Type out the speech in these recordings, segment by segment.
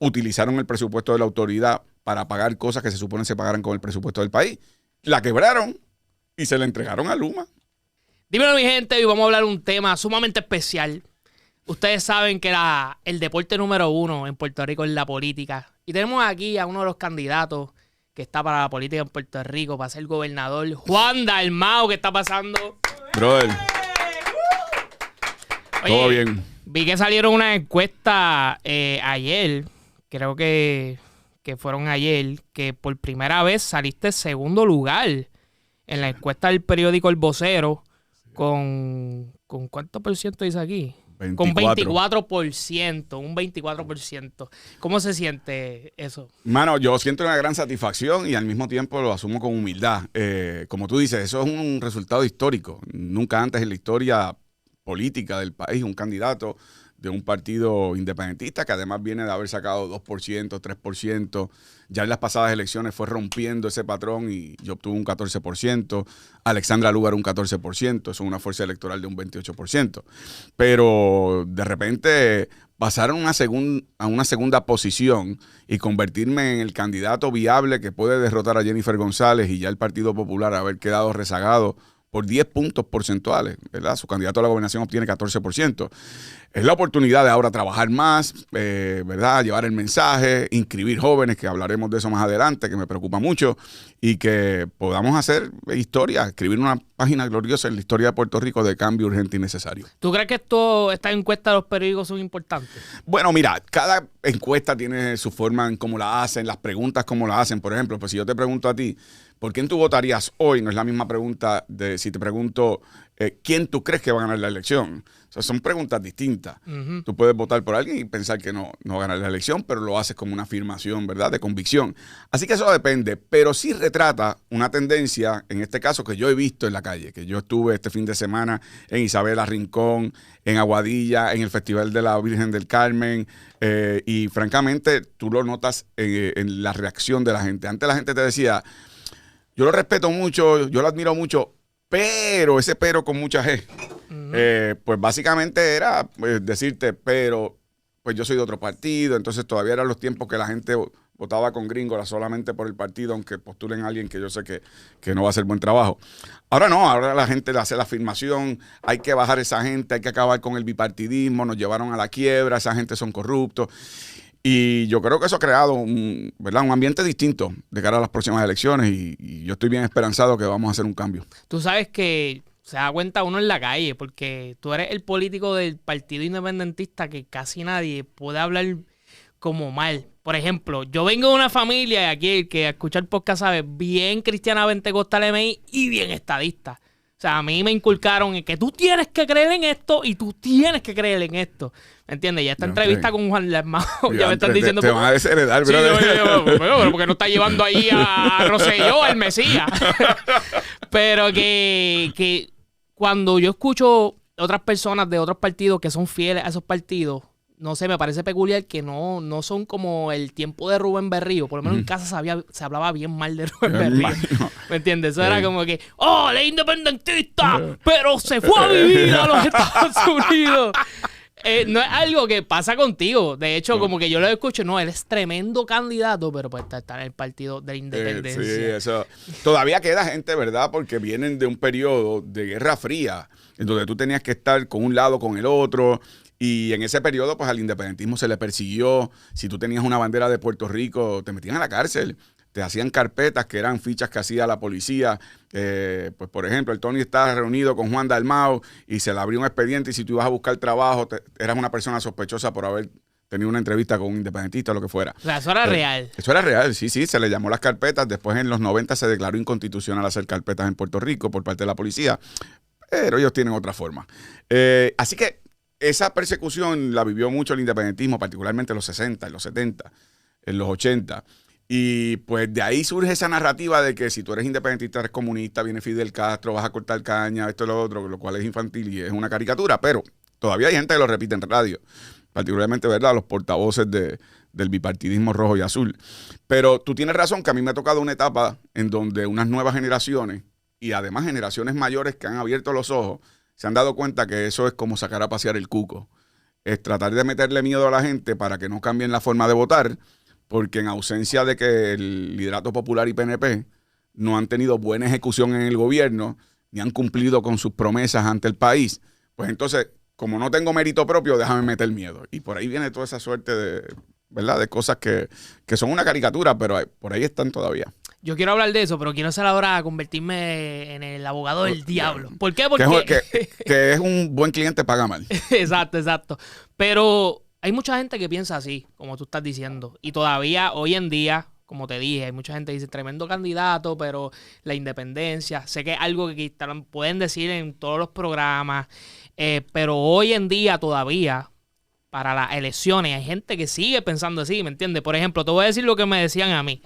utilizaron el presupuesto de la autoridad para pagar cosas que se supone se pagaran con el presupuesto del país. La quebraron y se la entregaron a Luma. Dímelo, mi gente, hoy vamos a hablar de un tema sumamente especial. Ustedes saben que el deporte número 1 en Puerto Rico es la política. Y tenemos aquí a uno de los candidatos que está para la política en Puerto Rico, para ser gobernador, Juan Dalmau. ¿Qué está pasando? Brother. Oye, todo bien. Vi que salieron una encuesta ayer, creo que fueron ayer, que por primera vez saliste segundo lugar en la encuesta del periódico El Vocero con ¿cuánto por ciento dice aquí? 24. Con 24%, un 24%. ¿Cómo se siente eso? Mano, yo siento una gran satisfacción y al mismo tiempo lo asumo con humildad. Como tú dices, eso es un resultado histórico. Nunca antes en la historia política del país un candidato de un partido independentista que además viene de haber sacado 2%, 3%. Ya en las pasadas elecciones fue rompiendo ese patrón y yo obtuve un 14%. Alexandra Lúgaro un 14%. Eso es una fuerza electoral de un 28%. Pero de repente pasar a una segunda posición y convertirme en el candidato viable que puede derrotar a Jennifer González y ya el Partido Popular haber quedado rezagado por 10 puntos porcentuales, ¿verdad? Su candidato a la gobernación obtiene 14%. Es la oportunidad de ahora trabajar más, ¿verdad? Llevar el mensaje, inscribir jóvenes, que hablaremos de eso más adelante, que me preocupa mucho, y que podamos hacer historia, escribir una página gloriosa en la historia de Puerto Rico de cambio urgente y necesario. ¿Tú crees que estas encuestas de los periódicos son importantes? Bueno, mira, cada encuesta tiene su forma en cómo la hacen, las preguntas cómo la hacen. Por ejemplo, pues si yo te pregunto a ti, ¿por quién tú votarías hoy? No es la misma pregunta de si te pregunto quién tú crees que va a ganar la elección. O sea, son preguntas distintas. Uh-huh. Tú puedes votar por alguien y pensar que no va a ganar la elección, pero lo haces como una afirmación, ¿verdad? De convicción. Así que eso depende, pero sí retrata una tendencia, en este caso, que yo he visto en la calle, que yo estuve este fin de semana en Isabela Rincón, en Aguadilla, en el Festival de la Virgen del Carmen, y francamente tú lo notas en la reacción de la gente. Antes la gente te decía, yo lo respeto mucho, yo lo admiro mucho, pero ese pero con mucha G. Pues básicamente era decirte, pero pues yo soy de otro partido, entonces todavía eran los tiempos que la gente votaba con gringola solamente por el partido, aunque postulen a alguien que yo sé que no va a hacer buen trabajo. Ahora no, ahora la gente le hace la afirmación, hay que bajar esa gente, hay que acabar con el bipartidismo, nos llevaron a la quiebra, esa gente son corruptos. Y yo creo que eso ha creado un ambiente distinto de cara a las próximas elecciones y yo estoy bien esperanzado que vamos a hacer un cambio. Tú sabes que se da cuenta uno en la calle porque tú eres el político del Partido Independentista que casi nadie puede hablar como mal. Por ejemplo, yo vengo de una familia, y aquí el que escucha el podcast sabe, bien cristiana pentecostal MI y bien estadista. O sea, a mí me inculcaron en que tú tienes que creer en esto y tú tienes que creer en esto. ¿Me entiendes? Ya esta entrevista con Juan Dalmau ya me están diciendo... Te van a desheredar, sí, pero porque no está llevando ahí a Rosselló, al Mesías. Pero que cuando yo escucho otras personas de otros partidos que son fieles a esos partidos, no sé, me parece peculiar que no son como el tiempo de Rubén Berrío. Por lo menos en casa se hablaba bien mal de Rubén Berrío. ¿Me entiendes? Eso era como que, él es independentista, pero se fue a vivir a los Estados Unidos. No es algo que pasa contigo. De hecho, como que yo lo escucho, él es tremendo candidato, pero pues está en el partido de la independencia. Sí, eso. Todavía queda gente, ¿verdad? Porque vienen de un periodo de Guerra Fría, en donde tú tenías que estar con un lado, con el otro. Y en ese periodo, pues al independentismo se le persiguió. Si tú tenías una bandera de Puerto Rico, te metían a la cárcel. Te hacían carpetas que eran fichas que hacía la policía. Pues, por ejemplo, el Tony estaba reunido con Juan Dalmau y se le abrió un expediente y si tú ibas a buscar trabajo, eras una persona sospechosa por haber tenido una entrevista con un independentista o lo que fuera. O sea, eso era real. Eso era real, sí, se le llamó las carpetas. Después en los 90 se declaró inconstitucional hacer carpetas en Puerto Rico por parte de la policía. Pero ellos tienen otra forma. Así que esa persecución la vivió mucho el independentismo, particularmente en los 60, en los 70, en los 80. Y pues de ahí surge esa narrativa de que si tú eres independentista, eres comunista, viene Fidel Castro, vas a cortar caña, esto y lo otro, lo cual es infantil y es una caricatura, pero todavía hay gente que lo repite en radio, particularmente, ¿verdad?, los portavoces del bipartidismo rojo y azul. Pero tú tienes razón que a mí me ha tocado una etapa en donde unas nuevas generaciones y además generaciones mayores que han abierto los ojos se han dado cuenta que eso es como sacar a pasear el cuco. es tratar de meterle miedo a la gente para que no cambien la forma de votar, porque en ausencia de que el liderato popular y PNP no han tenido buena ejecución en el gobierno, ni han cumplido con sus promesas ante el país, pues entonces, como no tengo mérito propio, déjame meter miedo. Y por ahí viene toda esa suerte de, ¿verdad?, de cosas que son una caricatura, pero por ahí están todavía. Yo quiero hablar de eso, pero quiero hacer ahora convertirme en el abogado del diablo. ¿Por qué? Porque... Que es un buen cliente paga mal. Exacto. Pero hay mucha gente que piensa así, como tú estás diciendo. Y todavía, hoy en día, como te dije, hay mucha gente que dice, tremendo candidato, pero la independencia, sé que es algo que pueden decir en todos los programas, pero hoy en día todavía, para las elecciones, hay gente que sigue pensando así, ¿me entiendes? Por ejemplo, te voy a decir lo que me decían a mí.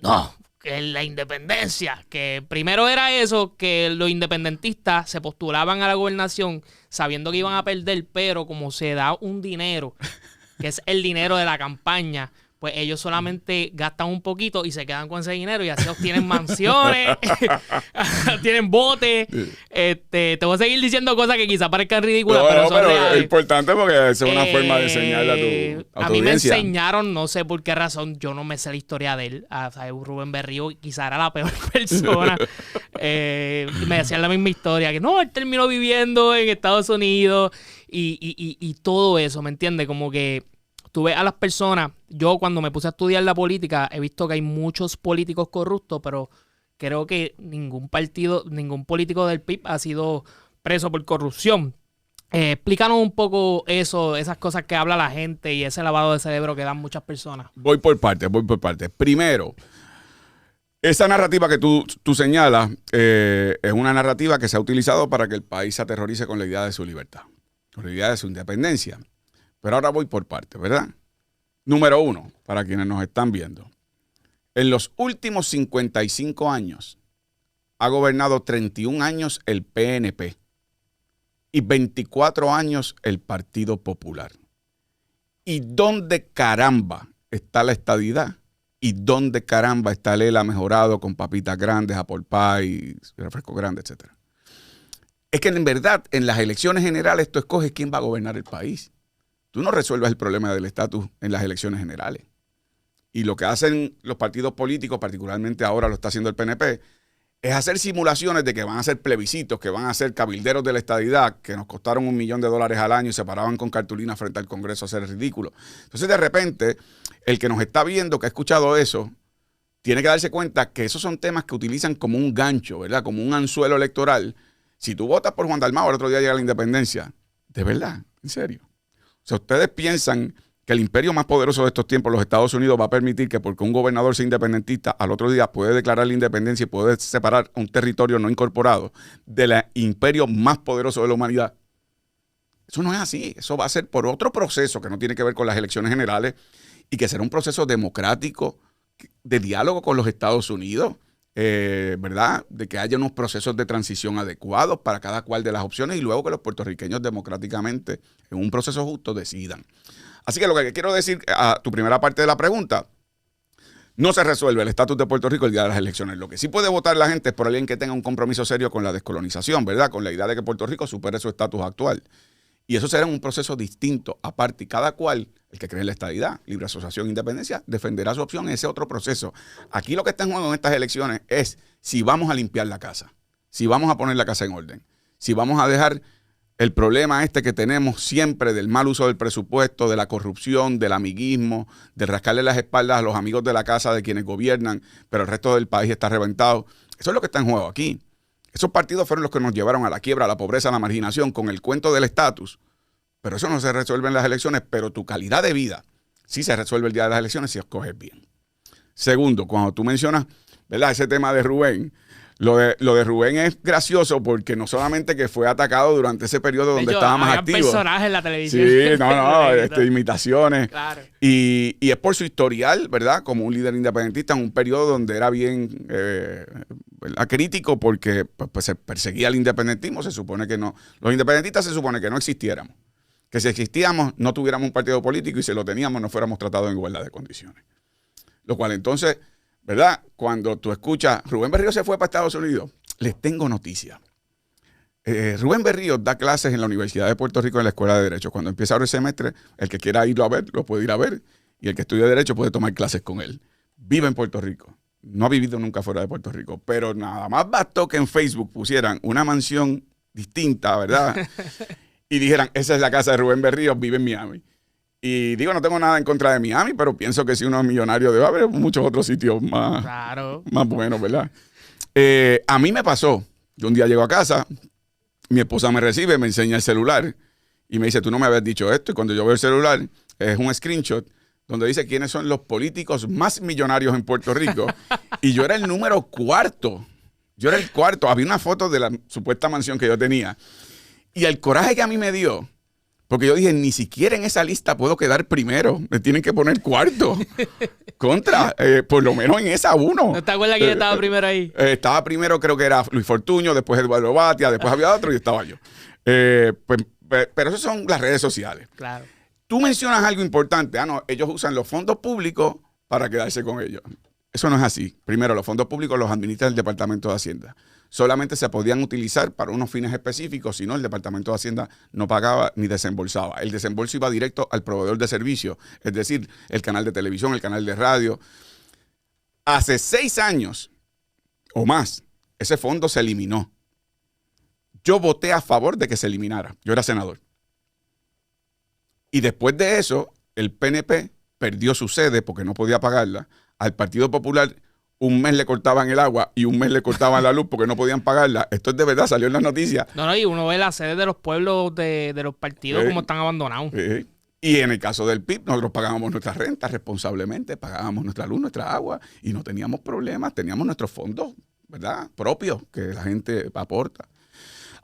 No, que la independencia, que primero era eso, que los independentistas se postulaban a la gobernación sabiendo que iban a perder, pero como se da un dinero, que es el dinero de la campaña, pues ellos solamente gastan un poquito y se quedan con ese dinero y así obtienen mansiones, tienen botes. Te voy a seguir diciendo cosas que quizás parezcan ridículas, pero son reales. Es importante porque es una forma de enseñarle a tu a mí audiencia. me enseñaron, no sé por qué razón, yo no me sé la historia de él. Rubén Berrío quizás era la peor persona. Me decían la misma historia, que no, él terminó viviendo en Estados Unidos y todo eso, ¿me entiendes? Como que tú ves a las personas, yo cuando me puse a estudiar la política, he visto que hay muchos políticos corruptos, pero creo que ningún político del PIB ha sido preso por corrupción. Explícanos un poco eso, esas cosas que habla la gente y ese lavado de cerebro que dan muchas personas. Voy por partes. Primero, esa narrativa que tú señalas es una narrativa que se ha utilizado para que el país se aterrorice con la idea de su libertad, con la idea de su independencia. Pero ahora voy por partes, ¿verdad? Número 1, para quienes nos están viendo. En los últimos 55 años ha gobernado 31 años el PNP y 24 años el Partido Popular. ¿Y dónde caramba está la estadidad? ¿Y dónde caramba está el ELA mejorado con papitas grandes, apple pie, refresco grande, etcétera? Es que en verdad, en las elecciones generales, tú escoges quién va a gobernar el país. Tú no resuelves el problema del estatus en las elecciones generales. Y lo que hacen los partidos políticos, particularmente ahora lo está haciendo el PNP, es hacer simulaciones de que van a ser plebiscitos, que van a ser cabilderos de la estadidad, que nos costaron $1 millón al año y se paraban con cartulina frente al Congreso a hacer ridículo. Entonces, de repente, el que nos está viendo, que ha escuchado eso, tiene que darse cuenta que esos son temas que utilizan como un gancho, ¿verdad? Como un anzuelo electoral. Si tú votas por Juan Dalmau, el otro día llega la independencia. ¿De verdad? ¿En serio? O sea, ustedes piensan que el imperio más poderoso de estos tiempos, los Estados Unidos, va a permitir que porque un gobernador sea independentista, al otro día puede declarar la independencia y puede separar un territorio no incorporado del imperio más poderoso de la humanidad. Eso no es así. Eso va a ser por otro proceso que no tiene que ver con las elecciones generales y que será un proceso democrático de diálogo con los Estados Unidos, ¿verdad? De que haya unos procesos de transición adecuados para cada cual de las opciones y luego que los puertorriqueños democráticamente, en un proceso justo, decidan. Así que lo que quiero decir a tu primera parte de la pregunta, no se resuelve el estatus de Puerto Rico el día de las elecciones. Lo que sí puede votar la gente es por alguien que tenga un compromiso serio con la descolonización, ¿verdad? Con la idea de que Puerto Rico supere su estatus actual. Y eso será un proceso distinto, aparte, y cada cual, el que cree en la estadidad, libre asociación, independencia, defenderá su opción en ese otro proceso. Aquí lo que está en juego en estas elecciones es si vamos a limpiar la casa, si vamos a poner la casa en orden, si vamos a dejar el problema que tenemos siempre del mal uso del presupuesto, de la corrupción, del amiguismo, de rascarle las espaldas a los amigos de la casa de quienes gobiernan, pero el resto del país está reventado. Eso es lo que está en juego aquí. Esos partidos fueron los que nos llevaron a la quiebra, a la pobreza, a la marginación, con el cuento del estatus. Pero eso no se resuelve en las elecciones, pero tu calidad de vida sí se resuelve el día de las elecciones si escoges bien. Segundo, cuando tú mencionas, ¿verdad?, ese tema de Rubén, lo de Rubén es gracioso porque no solamente que fue atacado durante ese periodo donde estaba más activo. Personajes en la televisión. Sí, imitaciones. Claro. Y es por su historial, ¿verdad?, como un líder independentista en un periodo donde era bien crítico porque pues, se perseguía el independentismo. Se supone que no. Los independentistas se supone que no existiéramos. Que si existíamos, no tuviéramos un partido político y si lo teníamos, no fuéramos tratados en igualdad de condiciones. Lo cual entonces, ¿verdad?, cuando tú escuchas, Rubén Berrío se fue para Estados Unidos, les tengo noticias. Rubén Berríos da clases en la Universidad de Puerto Rico en la Escuela de Derecho. Cuando empieza ahora el semestre, el que quiera irlo a ver, lo puede ir a ver. Y el que estudia Derecho puede tomar clases con él. Vive en Puerto Rico. No ha vivido nunca fuera de Puerto Rico. Pero nada más bastó que en Facebook pusieran una mansión distinta, ¿verdad? Y dijeran, esa es la casa de Rubén Berríos, vive en Miami. Y digo, no tengo nada en contra de Miami, pero pienso que si uno es millonario debe haber muchos otros sitios más, más buenos, ¿verdad? A mí me pasó. Yo un día llego a casa, mi esposa me recibe, me enseña el celular y me dice, tú no me habías dicho esto. Y cuando yo veo el celular, es un screenshot donde dice quiénes son los políticos más millonarios en Puerto Rico. Y yo era el número 4. Yo era el 4. Había una foto de la supuesta mansión que yo tenía. Y el coraje que a mí me dio, porque yo dije, ni siquiera en esa lista puedo quedar primero. Me tienen que poner 4. Por lo menos en esa 1. ¿No te acuerdas que yo estaba primero ahí? Estaba primero, creo que era Luis Fortuño, después Eduardo Batia, después había otro y estaba yo. Pero eso son las redes sociales. Claro. Tú mencionas algo importante. No, ellos usan los fondos públicos para quedarse con ellos. Eso no es así. Primero, los fondos públicos los administra el Departamento de Hacienda. Solamente se podían utilizar para unos fines específicos, si no, el Departamento de Hacienda no pagaba ni desembolsaba. El desembolso iba directo al proveedor de servicios, es decir, el canal de televisión, el canal de radio. Hace 6 años o más, ese fondo se eliminó. Yo voté a favor de que se eliminara. Yo era senador. Y después de eso, el PNP perdió su sede porque no podía pagarla. Al Partido Popular un mes le cortaban el agua y un mes le cortaban la luz porque no podían pagarla. Esto es de verdad, salió en las noticias. No, y uno ve las sedes de los pueblos de los partidos como están abandonados. Y en el caso del PIB, nosotros pagábamos nuestras rentas responsablemente, pagábamos nuestra luz, nuestra agua y no teníamos problemas, teníamos nuestros fondos, ¿verdad?, propios que la gente aporta.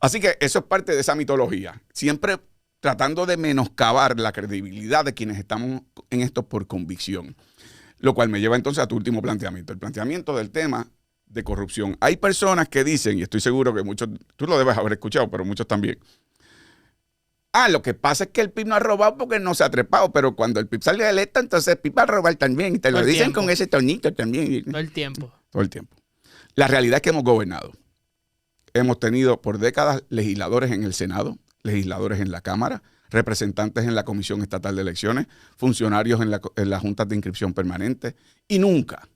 Así que eso es parte de esa mitología. Siempre tratando de menoscabar la credibilidad de quienes estamos en esto por convicción. Lo cual me lleva entonces a tu último planteamiento, el planteamiento del tema de corrupción. Hay personas que dicen, y estoy seguro que muchos, tú lo debes haber escuchado, pero muchos también. Lo que pasa es que el PIB no ha robado porque no se ha trepado, pero cuando el PIB sale electo, entonces el PIB va a robar también. Y te lo dicen con ese tonito también. Todo el tiempo. Todo el tiempo. La realidad es que hemos gobernado. Hemos tenido por décadas legisladores en el Senado, legisladores en la Cámara, representantes en la Comisión Estatal de Elecciones, funcionarios en la Junta de Inscripción Permanente, y nunca,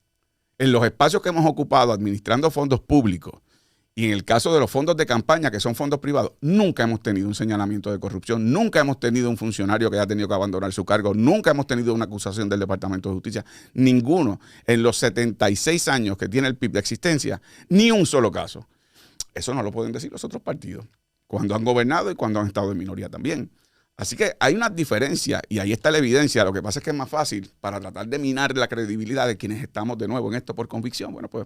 en los espacios que hemos ocupado administrando fondos públicos, y en el caso de los fondos de campaña, que son fondos privados, nunca hemos tenido un señalamiento de corrupción, nunca hemos tenido un funcionario que haya tenido que abandonar su cargo, nunca hemos tenido una acusación del Departamento de Justicia, ninguno, en los 76 años que tiene el PIB de existencia, ni un solo caso. Eso no lo pueden decir los otros partidos, cuando han gobernado y cuando han estado en minoría también. Así que hay una diferencia y ahí está la evidencia. Lo que pasa es que es más fácil para tratar de minar la credibilidad de quienes estamos de nuevo en esto por convicción. Bueno, pues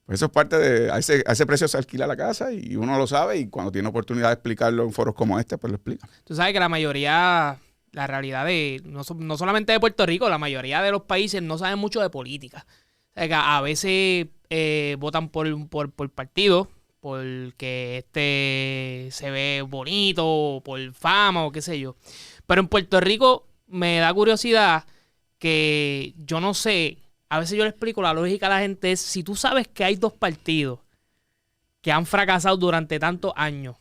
eso es parte de... A ese precio se alquila la casa y uno lo sabe y cuando tiene oportunidad de explicarlo en foros como este, pues lo explica. Tú sabes que la mayoría, la realidad de... No solamente de Puerto Rico, la mayoría de los países no saben mucho de política. O sea, que a veces votan por partidos, porque se ve bonito, por fama o qué sé yo. Pero en Puerto Rico me da curiosidad que yo no sé, a veces yo le explico la lógica a la gente, es si tú sabes que hay 2 partidos que han fracasado durante tantos años,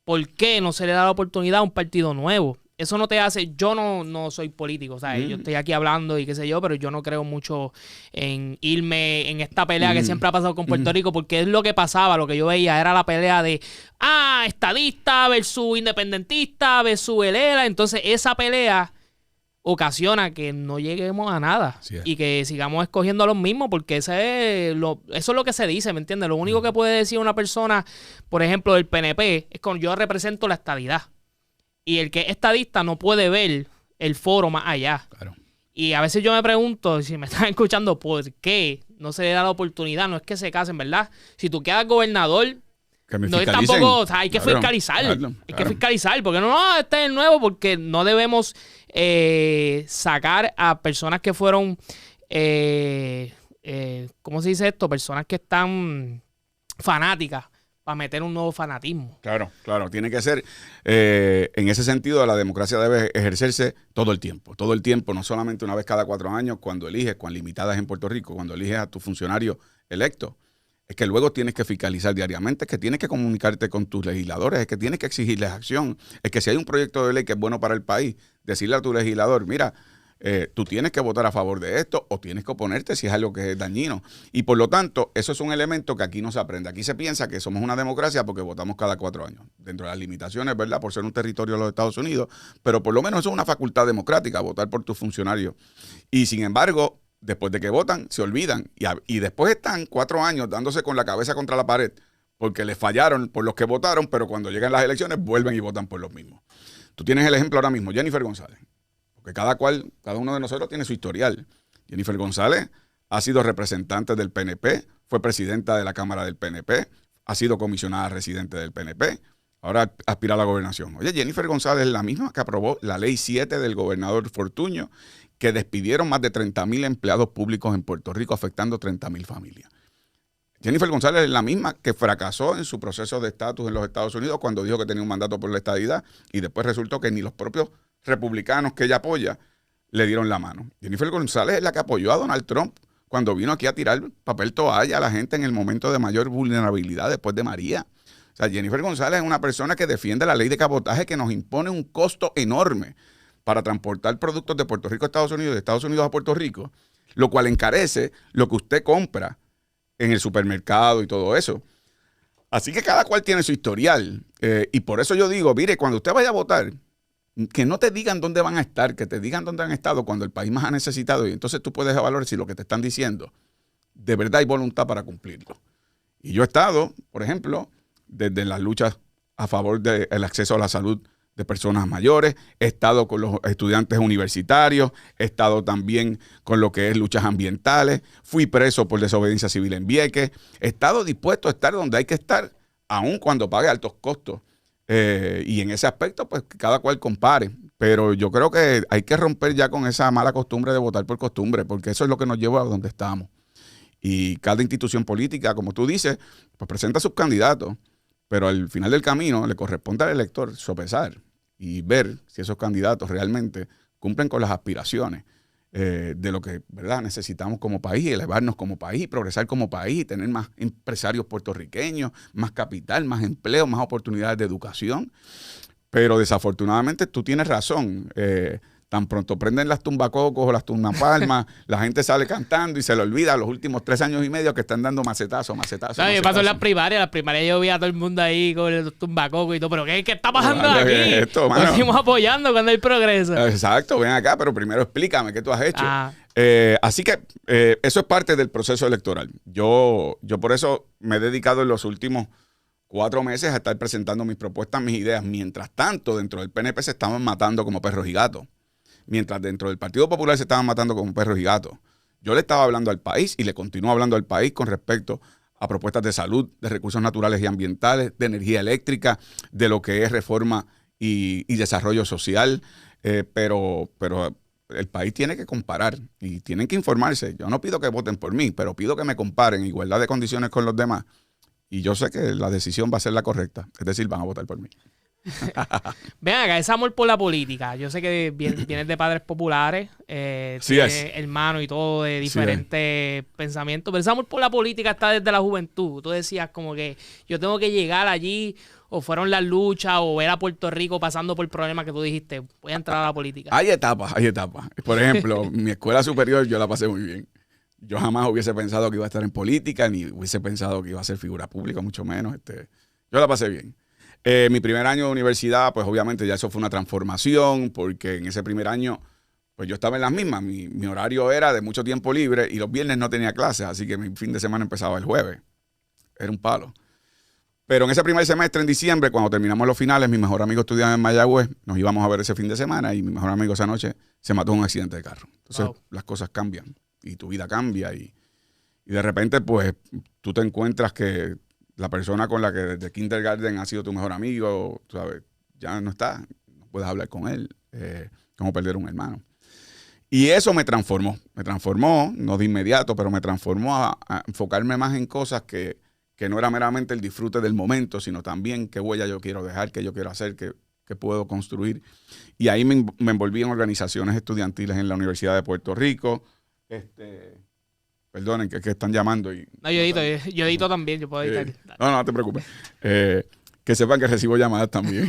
¿por qué no se le da la oportunidad a un partido nuevo? Eso no te hace... Yo no soy político, ¿sabes? Yo estoy aquí hablando y qué sé yo, pero yo no creo mucho en irme en esta pelea que siempre ha pasado con Puerto Rico, porque es lo que pasaba, lo que yo veía, era la pelea de estadista versus independentista versus el ELA. Entonces, esa pelea ocasiona que no lleguemos a nada y que sigamos escogiendo a los mismos, porque eso es lo que se dice, ¿me entiendes? Lo único que puede decir una persona, por ejemplo, del PNP, es que yo represento la estadidad. Y el que es estadista no puede ver el foro más allá. Claro. Y a veces yo me pregunto, si me están escuchando, ¿por qué no se le da la oportunidad? No es que se casen, ¿verdad? Si tú quedas gobernador, no es tampoco... O sea, hay que fiscalizar. Claro. Hay que fiscalizar. Porque este es el nuevo, porque no debemos sacar a personas que fueron... ¿cómo se dice esto? Personas que están fanáticas, para meter un nuevo fanatismo. Claro. Tiene que ser, en ese sentido, la democracia debe ejercerse todo el tiempo, no solamente una vez cada 4 años, cuando eliges, cuán limitada es en Puerto Rico, cuando eliges a tu funcionario electo. es que luego tienes que fiscalizar diariamente, es que tienes que comunicarte con tus legisladores, es que tienes que exigirles acción, es que si hay un proyecto de ley que es bueno para el país, decirle a tu legislador, mira, tú tienes que votar a favor de esto o tienes que oponerte si es algo que es dañino. Y por lo tanto, eso es un elemento que aquí no se aprende. Aquí se piensa que somos una democracia porque votamos cada 4 años, dentro de las limitaciones, ¿verdad? Por ser un territorio de los Estados Unidos, pero por lo menos eso es una facultad democrática, votar por tus funcionarios. Y sin embargo, después de que votan, se olvidan. Y después están 4 años dándose con la cabeza contra la pared porque les fallaron por los que votaron, pero cuando llegan las elecciones vuelven y votan por los mismos. Tú tienes el ejemplo ahora mismo, Jennifer González. Porque cada uno de nosotros tiene su historial. Jennifer González ha sido representante del PNP, fue presidenta de la Cámara del PNP, ha sido comisionada residente del PNP, ahora aspira a la gobernación. Oye, Jennifer González es la misma que aprobó la Ley 7 del gobernador Fortuño, que despidieron más de 30,000 empleados públicos en Puerto Rico, afectando 30,000 familias. Jennifer González es la misma que fracasó en su proceso de estatus en los Estados Unidos cuando dijo que tenía un mandato por la estadidad y después resultó que ni los propios republicanos que ella apoya le dieron la mano. Jennifer González es la que apoyó a Donald Trump cuando vino aquí a tirar papel toalla a la gente en el momento de mayor vulnerabilidad después de María. O sea, Jennifer González es una persona que defiende la ley de cabotaje que nos impone un costo enorme para transportar productos de Puerto Rico a Estados Unidos, de Estados Unidos a Puerto Rico, lo cual encarece lo que usted compra en el supermercado y todo eso. Así que cada cual tiene su historial. Y por eso yo digo, mire, cuando usted vaya a votar, que no te digan dónde van a estar, que te digan dónde han estado cuando el país más ha necesitado. Y entonces tú puedes evaluar si lo que te están diciendo de verdad hay voluntad para cumplirlo. Y yo he estado, por ejemplo, desde las luchas a favor del acceso a la salud de personas mayores, he estado con los estudiantes universitarios, he estado también con lo que es luchas ambientales, fui preso por desobediencia civil en Vieques, he estado dispuesto a estar donde hay que estar, aun cuando pague altos costos. Y en ese aspecto, pues cada cual compare. Pero yo creo que hay que romper ya con esa mala costumbre de votar por costumbre, porque eso es lo que nos lleva a donde estamos. Y cada institución política, como tú dices, pues presenta sus candidatos, pero al final del camino le corresponde al elector sopesar y ver si esos candidatos realmente cumplen con las aspiraciones de lo que, ¿verdad?, necesitamos como país, y elevarnos como país, y progresar como país, y tener más empresarios puertorriqueños, más capital, más empleo, más oportunidades de educación. Pero desafortunadamente tú tienes razón. Tan pronto prenden las tumbacocos o las tumbapalmas, la gente sale cantando y se le olvida los últimos 3 años y medio que están dando macetazo. Me pasó en las primarias yo vi a todo el mundo ahí con el tumbacocos y todo, pero ¿qué está pasando aquí? Esto, nos seguimos apoyando cuando hay progreso. Exacto, ven acá, pero primero explícame qué tú has hecho. Así que eso es parte del proceso electoral. Yo por eso me he dedicado en los últimos 4 meses a estar presentando mis propuestas, mis ideas. Mientras tanto, dentro del PNP se estaban matando como perros y gatos. Mientras dentro del Partido Popular se estaban matando como perros y gatos. Yo le estaba hablando al país y le continúo hablando al país con respecto a propuestas de salud, de recursos naturales y ambientales, de energía eléctrica, de lo que es reforma y desarrollo social. Pero el país tiene que comparar y tienen que informarse. Yo no pido que voten por mí, pero pido que me comparen en igualdad de condiciones con los demás. Y yo sé que la decisión va a ser la correcta. Es decir, van a votar por mí. Ven acá, ese amor por la política. Yo sé que vienes de padres populares, sí tienes hermanos y todo de diferentes pensamientos, pero ese amor por la política está desde la juventud. Tú decías como que yo tengo que llegar allí, o fueron las luchas, o ver a Puerto Rico pasando por problemas que tú dijiste, voy a entrar a la política. Hay etapas. Por ejemplo, mi escuela superior yo la pasé muy bien. Yo jamás hubiese pensado que iba a estar en política, ni hubiese pensado que iba a ser figura pública, mucho menos. Yo la pasé bien. Mi primer año de universidad, pues obviamente ya eso fue una transformación, porque en ese primer año, pues yo estaba en las mismas. Mi horario era de mucho tiempo libre y los viernes no tenía clases, así que mi fin de semana empezaba el jueves. Era un palo. Pero en ese primer semestre, en diciembre, cuando terminamos los finales, mi mejor amigo estudiaba en Mayagüez, nos íbamos a ver ese fin de semana y mi mejor amigo esa noche se mató en un accidente de carro. Entonces las cosas cambian y tu vida cambia y de repente, pues tú te encuentras que la persona con la que desde kindergarten ha sido tu mejor amigo, ¿sabes?, ya no está, no puedes hablar con él, como perder un hermano. Y eso me transformó, no de inmediato, pero me transformó a enfocarme más en cosas que no era meramente el disfrute del momento, sino también qué huella yo quiero dejar, qué yo quiero hacer, qué puedo construir. Y ahí me envolví en organizaciones estudiantiles en la Universidad de Puerto Rico. Perdonen, que están llamando. No, yo edito también, yo puedo editar. No te preocupes. Que sepan que recibo llamadas también.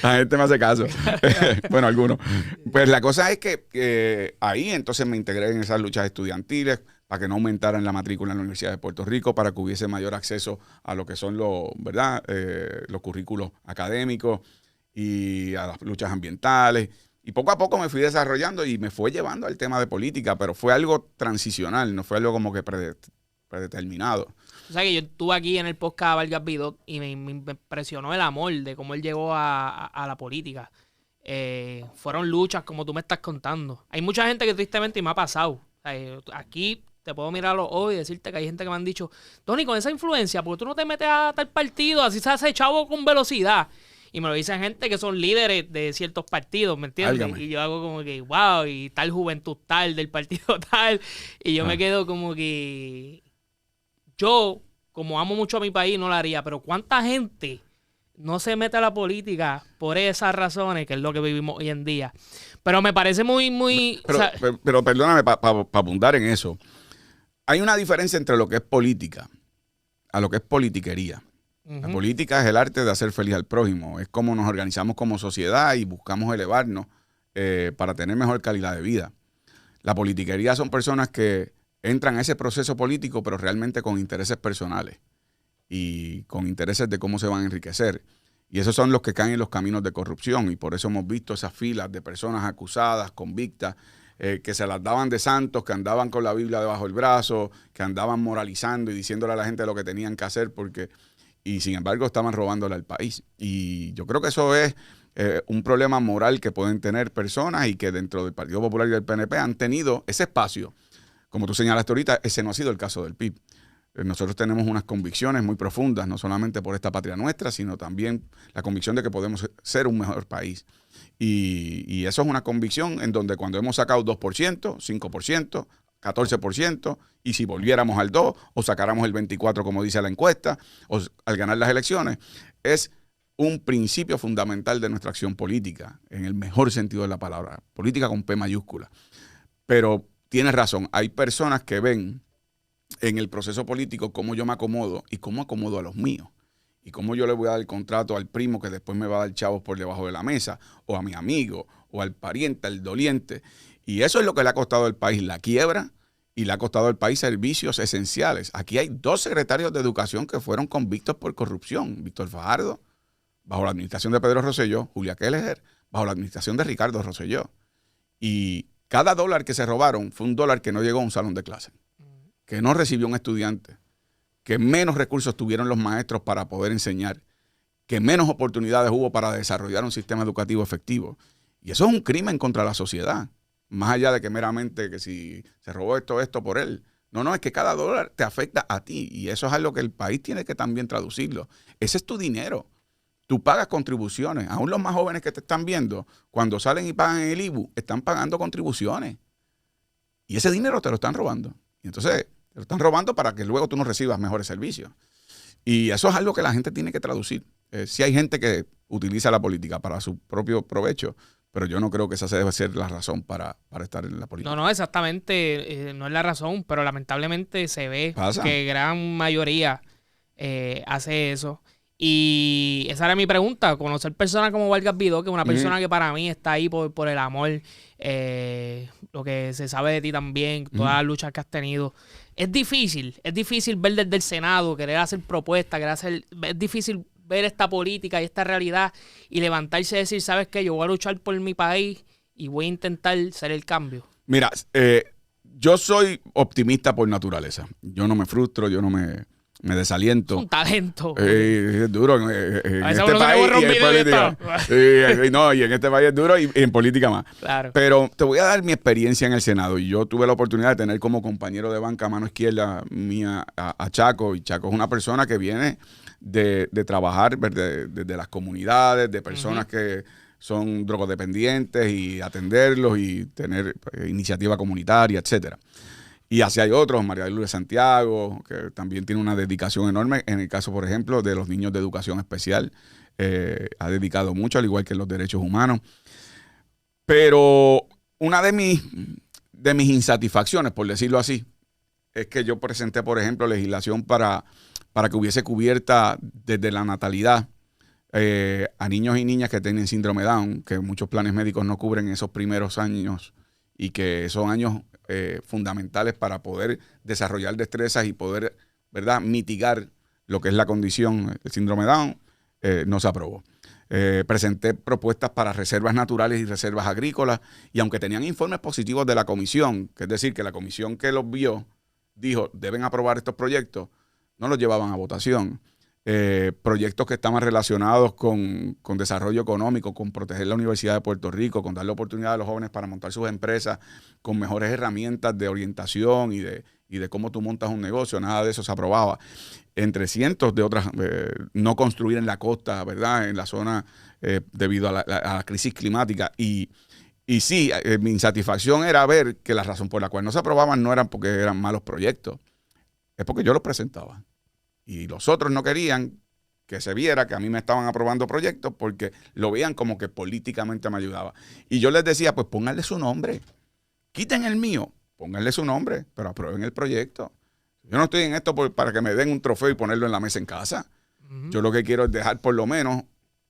La gente me hace caso. Bueno, algunos. Pues la cosa es que ahí entonces me integré en esas luchas estudiantiles para que no aumentaran la matrícula en la Universidad de Puerto Rico, para que hubiese mayor acceso a lo que son los currículos académicos y a las luchas ambientales. Y poco a poco me fui desarrollando y me fue llevando al tema de política, pero fue algo transicional, no fue algo como que predeterminado. O sea que yo estuve aquí en el podcast Vargas Vidot y me impresionó el amor de cómo él llegó a la política. Fueron luchas como tú me estás contando. Hay mucha gente que tristemente me ha pasado. O sea, aquí te puedo mirar a los ojos y decirte que hay gente que me han dicho, Tony, con esa influencia, ¿por qué tú no te metes a tal partido? Así se hace chavo con velocidad. Y me lo dicen gente que son líderes de ciertos partidos, ¿me entiendes? Álgame. Y yo hago como que, wow, y tal juventud tal, del partido tal. Y yo me quedo como que... Yo, como amo mucho a mi país, no lo haría. Pero ¿cuánta gente no se mete a la política por esas razones, que es lo que vivimos hoy en día? Pero me parece muy... Pero perdóname, para abundar en eso. Hay una diferencia entre lo que es política a lo que es politiquería. La política es el arte de hacer feliz al prójimo. Es como nos organizamos como sociedad y buscamos elevarnos para tener mejor calidad de vida. La politiquería son personas que entran a ese proceso político, pero realmente con intereses personales y con intereses de cómo se van a enriquecer. Y esos son los que caen en los caminos de corrupción. Y por eso hemos visto esas filas de personas acusadas, convictas, que se las daban de santos, que andaban con la Biblia debajo del brazo, que andaban moralizando y diciéndole a la gente lo que tenían que hacer y sin embargo estaban robándole al país. Y yo creo que eso es un problema moral que pueden tener personas y que dentro del Partido Popular y del PNP han tenido ese espacio. Como tú señalaste ahorita, ese no ha sido el caso del PIB. Nosotros tenemos unas convicciones muy profundas, no solamente por esta patria nuestra, sino también la convicción de que podemos ser un mejor país. Y eso es una convicción en donde cuando hemos sacado 2%, 5%, 14%, y si volviéramos al 2 o sacáramos el 24% como dice la encuesta, o al ganar las elecciones, es un principio fundamental de nuestra acción política, en el mejor sentido de la palabra, política con P mayúscula. Pero tienes razón, hay personas que ven en el proceso político cómo yo me acomodo y cómo acomodo a los míos. Y cómo yo le voy a dar el contrato al primo que después me va a dar chavos por debajo de la mesa, o a mi amigo, o al pariente, al doliente. Y eso es lo que le ha costado al país la quiebra y le ha costado al país servicios esenciales. Aquí hay 2 secretarios de educación que fueron convictos por corrupción. Víctor Fajardo, bajo la administración de Pedro Rosselló, Julia Keller, bajo la administración de Ricardo Rosselló. Y cada dólar que se robaron fue un dólar que no llegó a un salón de clase, que no recibió un estudiante, que menos recursos tuvieron los maestros para poder enseñar, que menos oportunidades hubo para desarrollar un sistema educativo efectivo. Y eso es un crimen contra la sociedad, más allá de que meramente que si se robó esto por él. No, es que cada dólar te afecta a ti y eso es algo que el país tiene que también traducirlo. Ese es tu dinero. Tú pagas contribuciones. Aún los más jóvenes que te están viendo, cuando salen y pagan el IBU, están pagando contribuciones. Y ese dinero te lo están robando. Y entonces te lo están robando para que luego tú no recibas mejores servicios. Y eso es algo que la gente tiene que traducir. Sí hay gente que utiliza la política para su propio provecho, pero yo no creo que esa debe ser la razón para estar en la política. No, exactamente. No es la razón, pero lamentablemente se ve que gran mayoría hace eso. Y esa era mi pregunta, conocer personas como Vargas Vidot, que es una persona que para mí está ahí por el amor, lo que se sabe de ti también, todas las luchas que has tenido. Es difícil ver desde el Senado, querer hacer propuestas, es difícil ver esta política y esta realidad y levantarse y decir, ¿sabes qué? Yo voy a luchar por mi país y voy a intentar ser el cambio. Mira, yo soy optimista por naturaleza. Yo no me frustro, yo no me desaliento. Un talento. Es duro en este país y en política. Y en este país es duro y en política más. Claro. Pero te voy a dar mi experiencia en el Senado. Y yo tuve la oportunidad de tener como compañero de banca a mano izquierda mía a Chaco. Y Chaco es una persona que viene de trabajar desde las comunidades, de personas que son drogodependientes y atenderlos y tener iniciativa comunitaria, etcétera. Y así hay otros, María de Lourdes Santiago, que también tiene una dedicación enorme. En el caso, por ejemplo, de los niños de educación especial, ha dedicado mucho, al igual que en los derechos humanos. Pero una de mis insatisfacciones, por decirlo así, es que yo presenté, por ejemplo, legislación para que hubiese cubierta desde la natalidad a niños y niñas que tienen síndrome Down, que muchos planes médicos no cubren esos primeros años y que son años fundamentales para poder desarrollar destrezas y poder, ¿verdad?, mitigar lo que es la condición, el síndrome Down. No se aprobó. Presenté propuestas para reservas naturales y reservas agrícolas, y aunque tenían informes positivos de la comisión, que es decir, que la comisión que los vio dijo deben aprobar estos proyectos, no los llevaban a votación. Proyectos que estaban relacionados con desarrollo económico, con proteger la Universidad de Puerto Rico, con darle oportunidad a los jóvenes para montar sus empresas, con mejores herramientas de orientación y de cómo tú montas un negocio, nada de eso se aprobaba. Entre cientos de otras, no construir en la costa, ¿verdad?, en la zona debido a la crisis climática. Y sí, mi insatisfacción era ver que la razón por la cual no se aprobaban no eran porque eran malos proyectos, es porque yo los presentaba. Y los otros no querían que se viera que a mí me estaban aprobando proyectos porque lo veían como que políticamente me ayudaba. Y yo les decía, pues pónganle su nombre. Quiten el mío, pónganle su nombre, pero aprueben el proyecto. Yo no estoy en esto para que me den un trofeo y ponerlo en la mesa en casa. Yo lo que quiero es dejar por lo menos,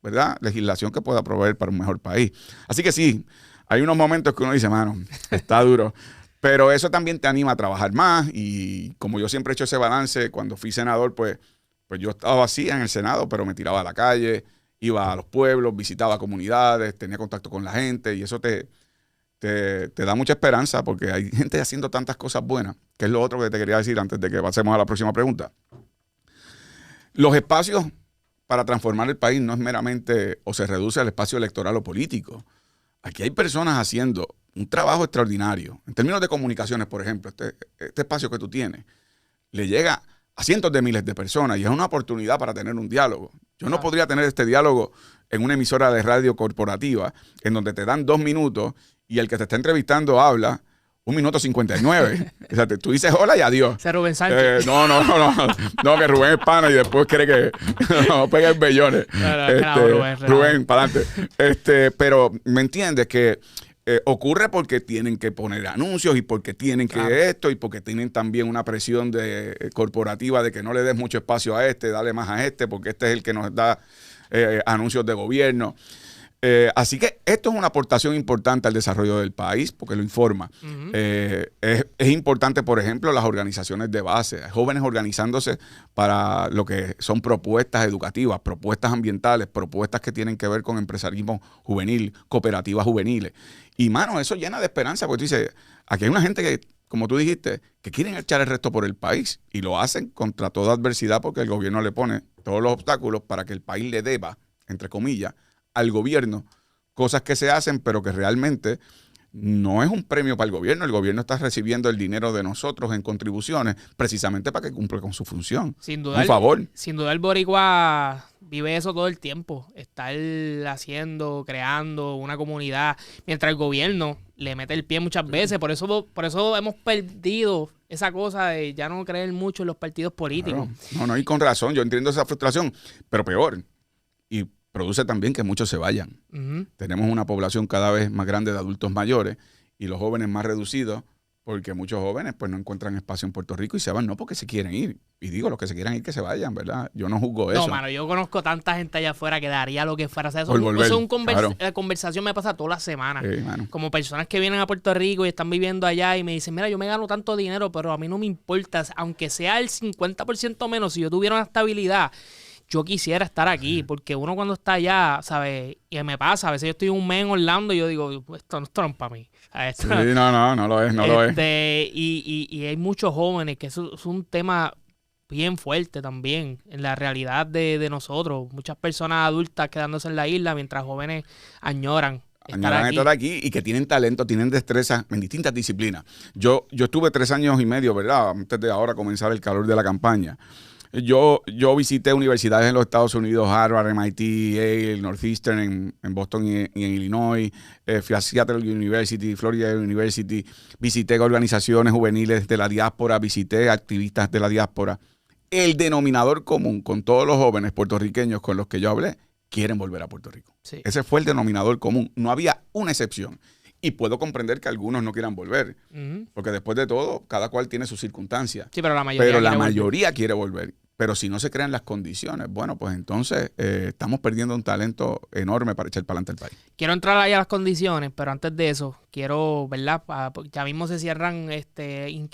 ¿verdad?, legislación que pueda proveer para un mejor país. Así que sí, hay unos momentos que uno dice, mano, está duro. Pero eso también te anima a trabajar más, y como yo siempre he hecho ese balance, cuando fui senador, pues yo estaba así en el Senado, pero me tiraba a la calle, iba a los pueblos, visitaba comunidades, tenía contacto con la gente, y eso te da mucha esperanza porque hay gente haciendo tantas cosas buenas, que es lo otro que te quería decir antes de que pasemos a la próxima pregunta. Los espacios para transformar el país no es meramente o se reduce al espacio electoral o político. Aquí hay personas haciendo un trabajo extraordinario. En términos de comunicaciones, por ejemplo, este espacio que tú tienes le llega a cientos de miles de personas y es una oportunidad para tener un diálogo. Yo no podría tener este diálogo en una emisora de radio corporativa en donde te dan 2 minutos y el que te está entrevistando habla 1 minuto 59. O sea, tú dices hola y adiós. Ese Rubén Sánchez. No, que Rubén es pana y después quiere que no pegue bellones. Rubén, para adelante. Pero, ¿me entiendes? Que ocurre porque tienen que poner anuncios y porque tienen que esto y porque tienen también una presión corporativa de que no le des mucho espacio a este, dale más a este, porque este es el que nos da anuncios de gobierno. Así que esto es una aportación importante al desarrollo del país porque lo informa. Es importante, por ejemplo, las organizaciones de base, jóvenes organizándose para lo que son propuestas educativas, propuestas ambientales, propuestas que tienen que ver con empresarismo juvenil, cooperativas juveniles. Y, mano, eso llena de esperanza porque tú dices, aquí hay una gente que, como tú dijiste, que quieren echar el resto por el país y lo hacen contra toda adversidad porque el gobierno le pone todos los obstáculos para que el país le deba, entre comillas, al gobierno, cosas que se hacen, pero que realmente no es un premio para el gobierno. El gobierno está recibiendo el dinero de nosotros en contribuciones precisamente para que cumpla con su función. Sin duda, un favor. Sin duda el boricua vive eso todo el tiempo. Estar haciendo, creando una comunidad, mientras el gobierno le mete el pie muchas veces. Por eso hemos perdido esa cosa de ya no creer mucho en los partidos políticos. Claro. No, y con razón. Yo entiendo esa frustración, pero peor. Y produce también que muchos se vayan. Tenemos una población cada vez más grande de adultos mayores y los jóvenes más reducidos porque muchos jóvenes pues no encuentran espacio en Puerto Rico y se van no porque se quieren ir. Y digo, los que se quieran ir que se vayan, ¿verdad? Yo no juzgo eso. No, mano, yo conozco tanta gente allá afuera que daría lo que fuera. O sea, la conversación me pasa toda la semana. Como personas que vienen a Puerto Rico y están viviendo allá y me dicen, mira, yo me gano tanto dinero, pero a mí no me importa. Aunque sea el 50% menos, si yo tuviera una estabilidad, yo quisiera estar aquí, porque uno cuando está allá, ¿sabes? Y me pasa, a veces yo estoy un mes en Orlando y yo digo, esto no es para mí. Sí, no lo es. Y hay muchos jóvenes que eso es un tema bien fuerte también en la realidad de nosotros. Muchas personas adultas quedándose en la isla mientras jóvenes añoran estar aquí y que tienen talento, tienen destreza en distintas disciplinas. Yo estuve 3 años y medio, ¿verdad? Antes de ahora comenzar el calor de la campaña. Yo visité universidades en los Estados Unidos, Harvard, MIT, Yale, Northeastern en Boston y en Illinois. Fui a Seattle University, Florida University. Visité organizaciones juveniles de la diáspora, visité activistas de la diáspora. El denominador común con todos los jóvenes puertorriqueños con los que yo hablé, quieren volver a Puerto Rico. Sí. Ese fue el denominador común. No había una excepción. Y puedo comprender que algunos no quieran volver, porque después de todo, cada cual tiene sus circunstancias. Sí, pero la mayoría quiere volver. Pero si no se crean las condiciones, bueno, pues entonces estamos perdiendo un talento enorme para echar para adelante el país. Quiero entrar ahí a las condiciones, pero antes de eso, quiero, ¿verdad? Ya mismo se cierran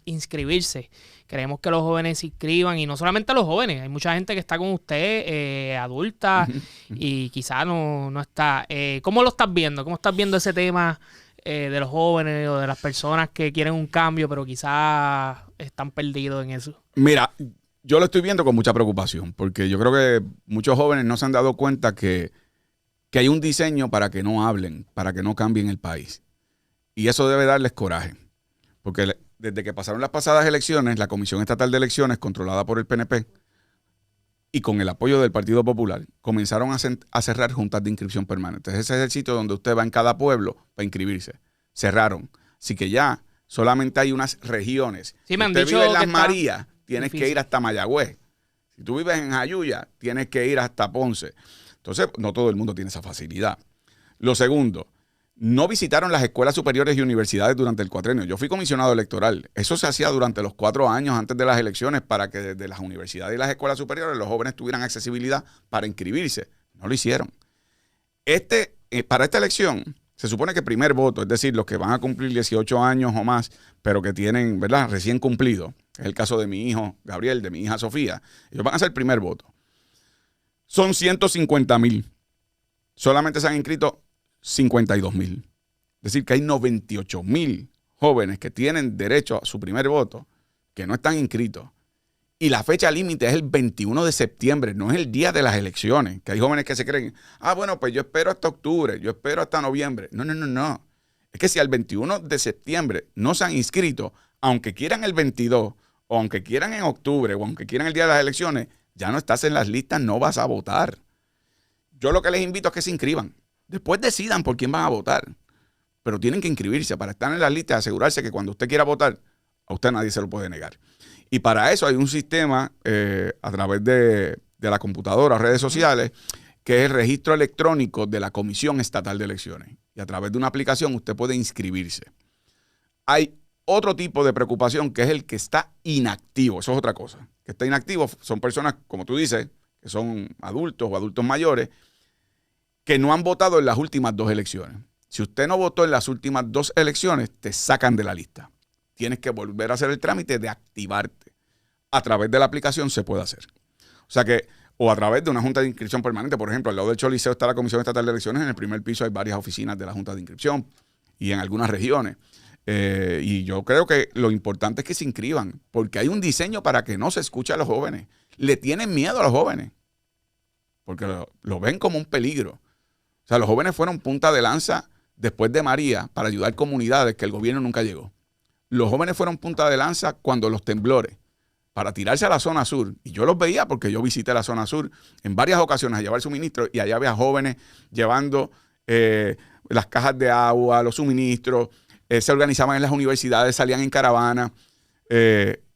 inscribirse. Queremos que los jóvenes se inscriban, y no solamente los jóvenes, hay mucha gente que está con usted, adulta, y quizás no está. ¿Cómo lo estás viendo? ¿Cómo estás viendo ese tema de los jóvenes o de las personas que quieren un cambio, pero quizás están perdidos en eso? Mira, yo lo estoy viendo con mucha preocupación, porque yo creo que muchos jóvenes no se han dado cuenta que hay un diseño para que no hablen, para que no cambien el país. Y eso debe darles coraje, porque desde que pasaron las pasadas elecciones, la Comisión Estatal de Elecciones, controlada por el PNP, y con el apoyo del Partido Popular, comenzaron a cerrar juntas de inscripción permanentes. Ese es el sitio donde usted va en cada pueblo para inscribirse. Cerraron. Así que ya solamente hay unas regiones. Sí, me han usted dicho vive en que Las Marías, tienes difícil. que ir hasta Mayagüez. Si tú vives en Jayuya, tienes que ir hasta Ponce. Entonces, no todo el mundo tiene esa facilidad. Lo segundo, no visitaron las escuelas superiores y universidades durante el cuatrenio. Yo fui comisionado electoral. Eso se hacía durante los 4 años antes de las elecciones para que desde las universidades y las escuelas superiores los jóvenes tuvieran accesibilidad para inscribirse. No lo hicieron. Para esta elección, se supone que primer voto, es decir, los que van a cumplir 18 años o más, pero que tienen, ¿verdad?, recién cumplido, es el caso de mi hijo Gabriel, de mi hija Sofía, ellos van a hacer primer voto. Son 150,000. Solamente se han inscrito 52,000. Es decir, que hay 98,000 jóvenes que tienen derecho a su primer voto que no están inscritos. Y la fecha límite es el 21 de septiembre, no es el día de las elecciones. Que hay jóvenes que se creen, bueno, pues yo espero hasta octubre, yo espero hasta noviembre. No. Es que si al 21 de septiembre no se han inscrito, aunque quieran el 22, o aunque quieran en octubre, o aunque quieran el día de las elecciones, ya no estás en las listas, no vas a votar. Yo lo que les invito es que se inscriban. Después decidan por quién van a votar. Pero tienen que inscribirse para estar en las listas y asegurarse que cuando usted quiera votar, a usted nadie se lo puede negar. Y para eso hay un sistema a través de la computadora, redes sociales, que es el registro electrónico de la Comisión Estatal de Elecciones. Y a través de una aplicación usted puede inscribirse. Hay otro tipo de preocupación que es el que está inactivo. Eso es otra cosa. Que está inactivo son personas, como tú dices, que son adultos o adultos mayores, que no han votado en las últimas 2 elecciones. Si usted no votó en las últimas 2 elecciones, te sacan de la lista. Tienes que volver a hacer el trámite de activarte. A través de la aplicación se puede hacer. O sea que, o a través de una junta de inscripción permanente. Por ejemplo, al lado del Choliseo está la Comisión Estatal de Elecciones. En el primer piso hay varias oficinas de la junta de inscripción y en algunas regiones. Y yo creo que lo importante es que se inscriban, porque hay un diseño para que no se escuche a los jóvenes. Le tienen miedo a los jóvenes, porque lo ven como un peligro. O sea, los jóvenes fueron punta de lanza después de María para ayudar comunidades que el gobierno nunca llegó. Los jóvenes fueron punta de lanza cuando los temblores, para tirarse a la zona sur. Y yo los veía porque yo visité la zona sur en varias ocasiones a llevar suministros, y allá había jóvenes llevando las cajas de agua, los suministros, se organizaban en las universidades, salían en caravana.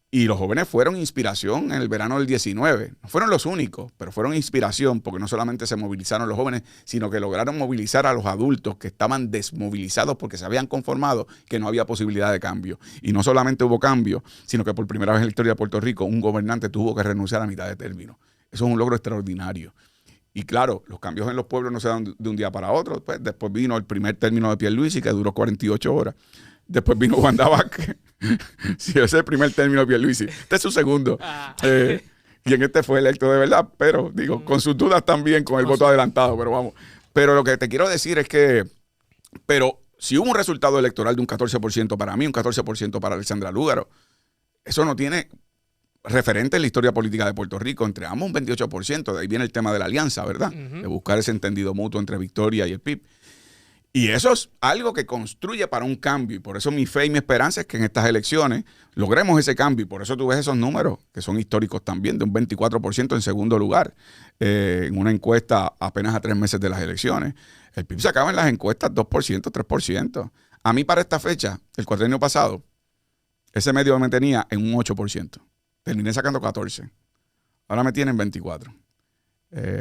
Y los jóvenes fueron inspiración en el verano del 19. No fueron los únicos, pero fueron inspiración porque no solamente se movilizaron los jóvenes, sino que lograron movilizar a los adultos que estaban desmovilizados porque se habían conformado que no había posibilidad de cambio. Y no solamente hubo cambio, sino que por primera vez en la historia de Puerto Rico un gobernante tuvo que renunciar a mitad de término. Eso es un logro extraordinario. Y claro, los cambios en los pueblos no se dan de un día para otro. Pues después vino el primer término de Pierluisi, que duró 48 horas. Después vino Wanda Vázquez. Sí, ese es el primer término de Pierluisi. Este es su segundo. Y en este fue electo de verdad, pero digo, con sus dudas también, con el voto adelantado, pero vamos. Pero lo que te quiero decir es que, pero si hubo un resultado electoral de un 14% para mí, un 14% para Alexandra Lúgaro, eso no tiene referente en la historia política de Puerto Rico. Entre ambos un 28%, de ahí viene el tema de la alianza, ¿verdad? De buscar ese entendido mutuo entre Victoria y el PIB. Y eso es algo que construye para un cambio. Y por eso mi fe y mi esperanza es que en estas elecciones logremos ese cambio. Y por eso tú ves esos números, que son históricos también, de un 24% en segundo lugar. En una encuesta apenas a 3 meses de las elecciones. El PIB se acaba en las encuestas 2%, 3%. A mí para esta fecha, el cuatrienio pasado, ese medio me tenía en un 8%. Terminé sacando 14%. Ahora me tienen 24%.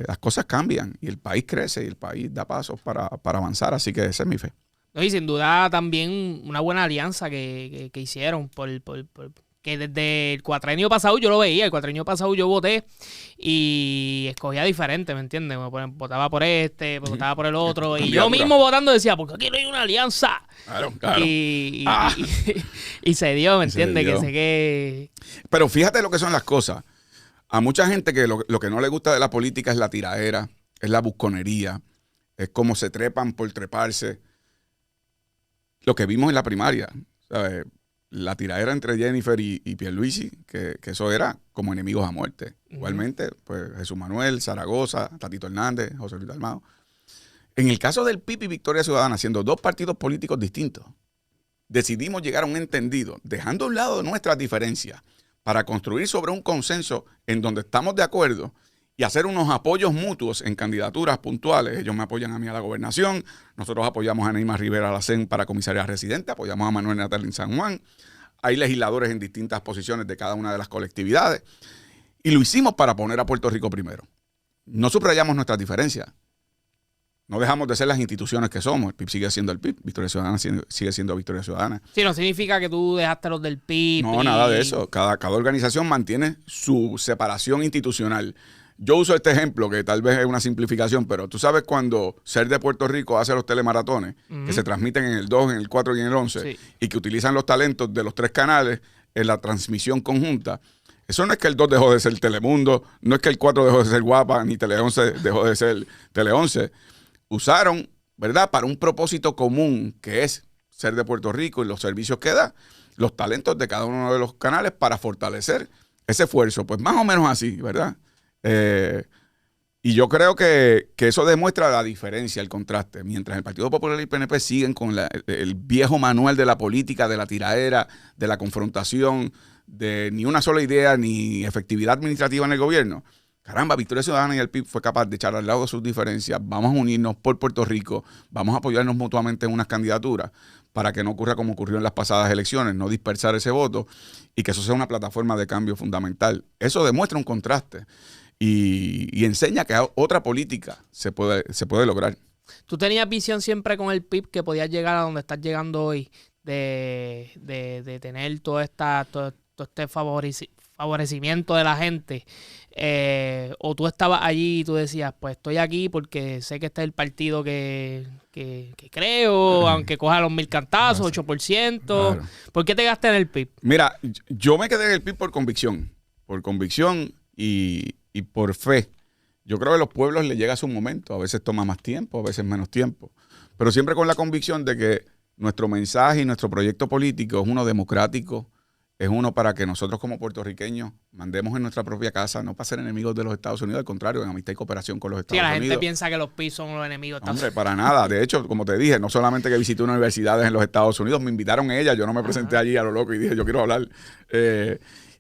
Las cosas cambian y el país crece y el país da pasos para avanzar, así que esa es mi fe. No, y sin duda también una buena alianza que hicieron que desde el cuatrenio pasado yo lo veía, el cuatrenio pasado yo voté y escogía diferente, ¿me entiendes? Votaba por este, votaba por el otro, y yo mismo votando decía, porque aquí no hay una alianza. Claro. Y se dio, ¿me entiendes? Que sé que... Pero fíjate lo que son las cosas. A mucha gente que lo que no le gusta de la política es la tiraera, es la busconería, es cómo se trepan por treparse. Lo que vimos en la primaria, ¿sabes? La tiradera entre Jennifer y Pierluisi, que eso era como enemigos a muerte. Igualmente, pues Jesús Manuel, Zaragoza, Tatito Hernández, José Luis Dalmau. En el caso del PIB y Victoria Ciudadana, siendo dos partidos políticos distintos, decidimos llegar a un entendido, dejando a un lado nuestras diferencias, para construir sobre un consenso en donde estamos de acuerdo y hacer unos apoyos mutuos en candidaturas puntuales. Ellos me apoyan a mí a la gobernación, nosotros apoyamos a Neymar Rivera a la CEN para comisaría residente, apoyamos a Manuel Natal en San Juan. Hay legisladores en distintas posiciones de cada una de las colectividades. Y lo hicimos para poner a Puerto Rico primero. No subrayamos nuestras diferencias. No dejamos de ser las instituciones que somos. El PIB sigue siendo el PIB, Victoria Ciudadana sigue siendo Victoria Ciudadana. Sí, no significa que tú dejaste los del PIB. No, nada de eso. Cada organización mantiene su separación institucional. Yo uso este ejemplo, que tal vez es una simplificación, pero tú sabes cuando Ser de Puerto Rico hace los telemaratones, que se transmiten en el 2, en el 4 y en el 11, y que utilizan los talentos de los 3 canales en la transmisión conjunta. Eso no es que el 2 dejó de ser Telemundo, no es que el 4 dejó de ser Guapa, ni Tele 11 dejó de ser Tele 11. Usaron, ¿verdad?, para un propósito común, que es Ser de Puerto Rico y los servicios que da, los talentos de cada uno de los canales para fortalecer ese esfuerzo. Pues más o menos así, ¿verdad? Y yo creo que eso demuestra la diferencia, el contraste. Mientras el Partido Popular y el PNP siguen con el viejo manual de la política, de la tiraera, de la confrontación, de ni una sola idea ni efectividad administrativa en el gobierno. Caramba, Victoria Ciudadana y el PIB fue capaz de echar al lado sus diferencias. Vamos a unirnos por Puerto Rico, vamos a apoyarnos mutuamente en unas candidaturas para que no ocurra como ocurrió en las pasadas elecciones, no dispersar ese voto y que eso sea una plataforma de cambio fundamental. Eso demuestra un contraste. Y enseña que otra política se puede lograr. ¿Tú tenías visión siempre con el PIB que podías llegar a donde estás llegando hoy? De tener todo este favorecimiento de la gente. O tú estabas allí y tú decías, pues estoy aquí porque sé que este es el partido que creo, aunque coja los 1000 cantazos, 8%. Claro. ¿Por qué te gasté en el PIB? Mira, yo me quedé en el PIB por convicción y por fe. Yo creo que a los pueblos les llega su momento. A veces toma más tiempo, a veces menos tiempo. Pero siempre con la convicción de que nuestro mensaje y nuestro proyecto político es uno democrático, es uno para que nosotros como puertorriqueños mandemos en nuestra propia casa, no para ser enemigos de los Estados Unidos, al contrario, en amistad y cooperación con los Estados Unidos. Sí, la gente piensa que los PIB son los enemigos de Estados Unidos. Hombre, para nada. De hecho, como te dije, no solamente que visité universidades en los Estados Unidos, me invitaron ellas, yo no me presenté allí a lo loco y dije, yo quiero hablar.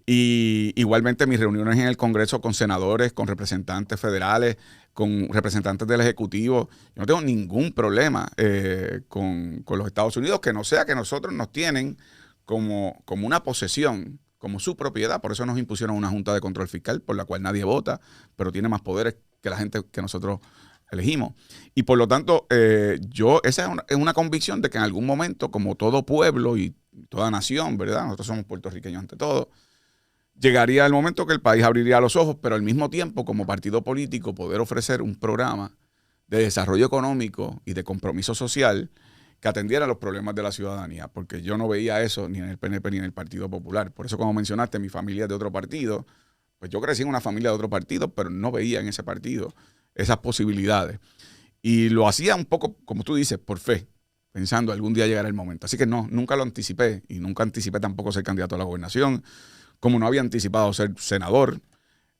Y igualmente mis reuniones en el Congreso con senadores, con representantes federales, con representantes del Ejecutivo. Yo no tengo ningún problema con los Estados Unidos, que no sea que nosotros nos tienen como una posesión, como su propiedad. Por eso nos impusieron una Junta de Control Fiscal por la cual nadie vota, pero tiene más poderes que la gente que nosotros elegimos. Y por lo tanto, esa es una convicción de que en algún momento, como todo pueblo y toda nación, ¿verdad? Nosotros somos puertorriqueños ante todo. Llegaría el momento que el país abriría los ojos, pero al mismo tiempo, como partido político, poder ofrecer un programa de desarrollo económico y de compromiso social que atendiera los problemas de la ciudadanía, porque yo no veía eso ni en el PNP ni en el Partido Popular. Por eso, como mencionaste, mi familia es de otro partido, pues yo crecí en una familia de otro partido, pero no veía en ese partido esas posibilidades. Y lo hacía un poco, como tú dices, por fe, pensando algún día llegará el momento. Así que no, nunca lo anticipé y nunca anticipé tampoco ser candidato a la gobernación. Como no había anticipado ser senador,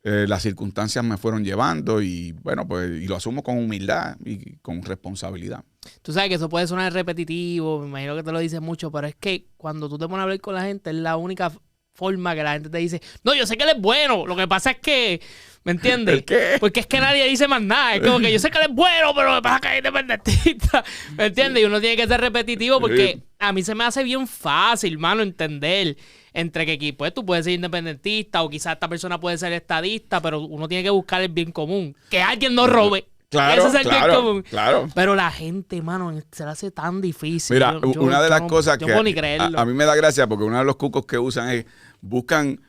las circunstancias me fueron llevando y bueno, pues y lo asumo con humildad y con responsabilidad. Tú sabes que eso puede sonar repetitivo, me imagino que te lo dices mucho, pero es que cuando tú te pones a hablar con la gente es la única forma que la gente te dice, no, yo sé que él es bueno, lo que pasa es que, ¿me entiendes? ¿El qué? Porque es que nadie dice más nada, es como que yo sé que él es bueno, pero lo que pasa es que es independentista, ¿me entiendes? Y uno tiene que ser repetitivo porque a mí se me hace bien fácil, mano, entender entre que pues tú puedes ser independentista o quizás esta persona puede ser estadista, pero uno tiene que buscar el bien común, que alguien no robe. Claro, Ese es el bien común. claro. Pero la gente, mano, se le hace tan difícil. Mira, una de las cosas yo que puedo ni creerlo. a mí me da gracia porque uno de los cucos que usan es, buscan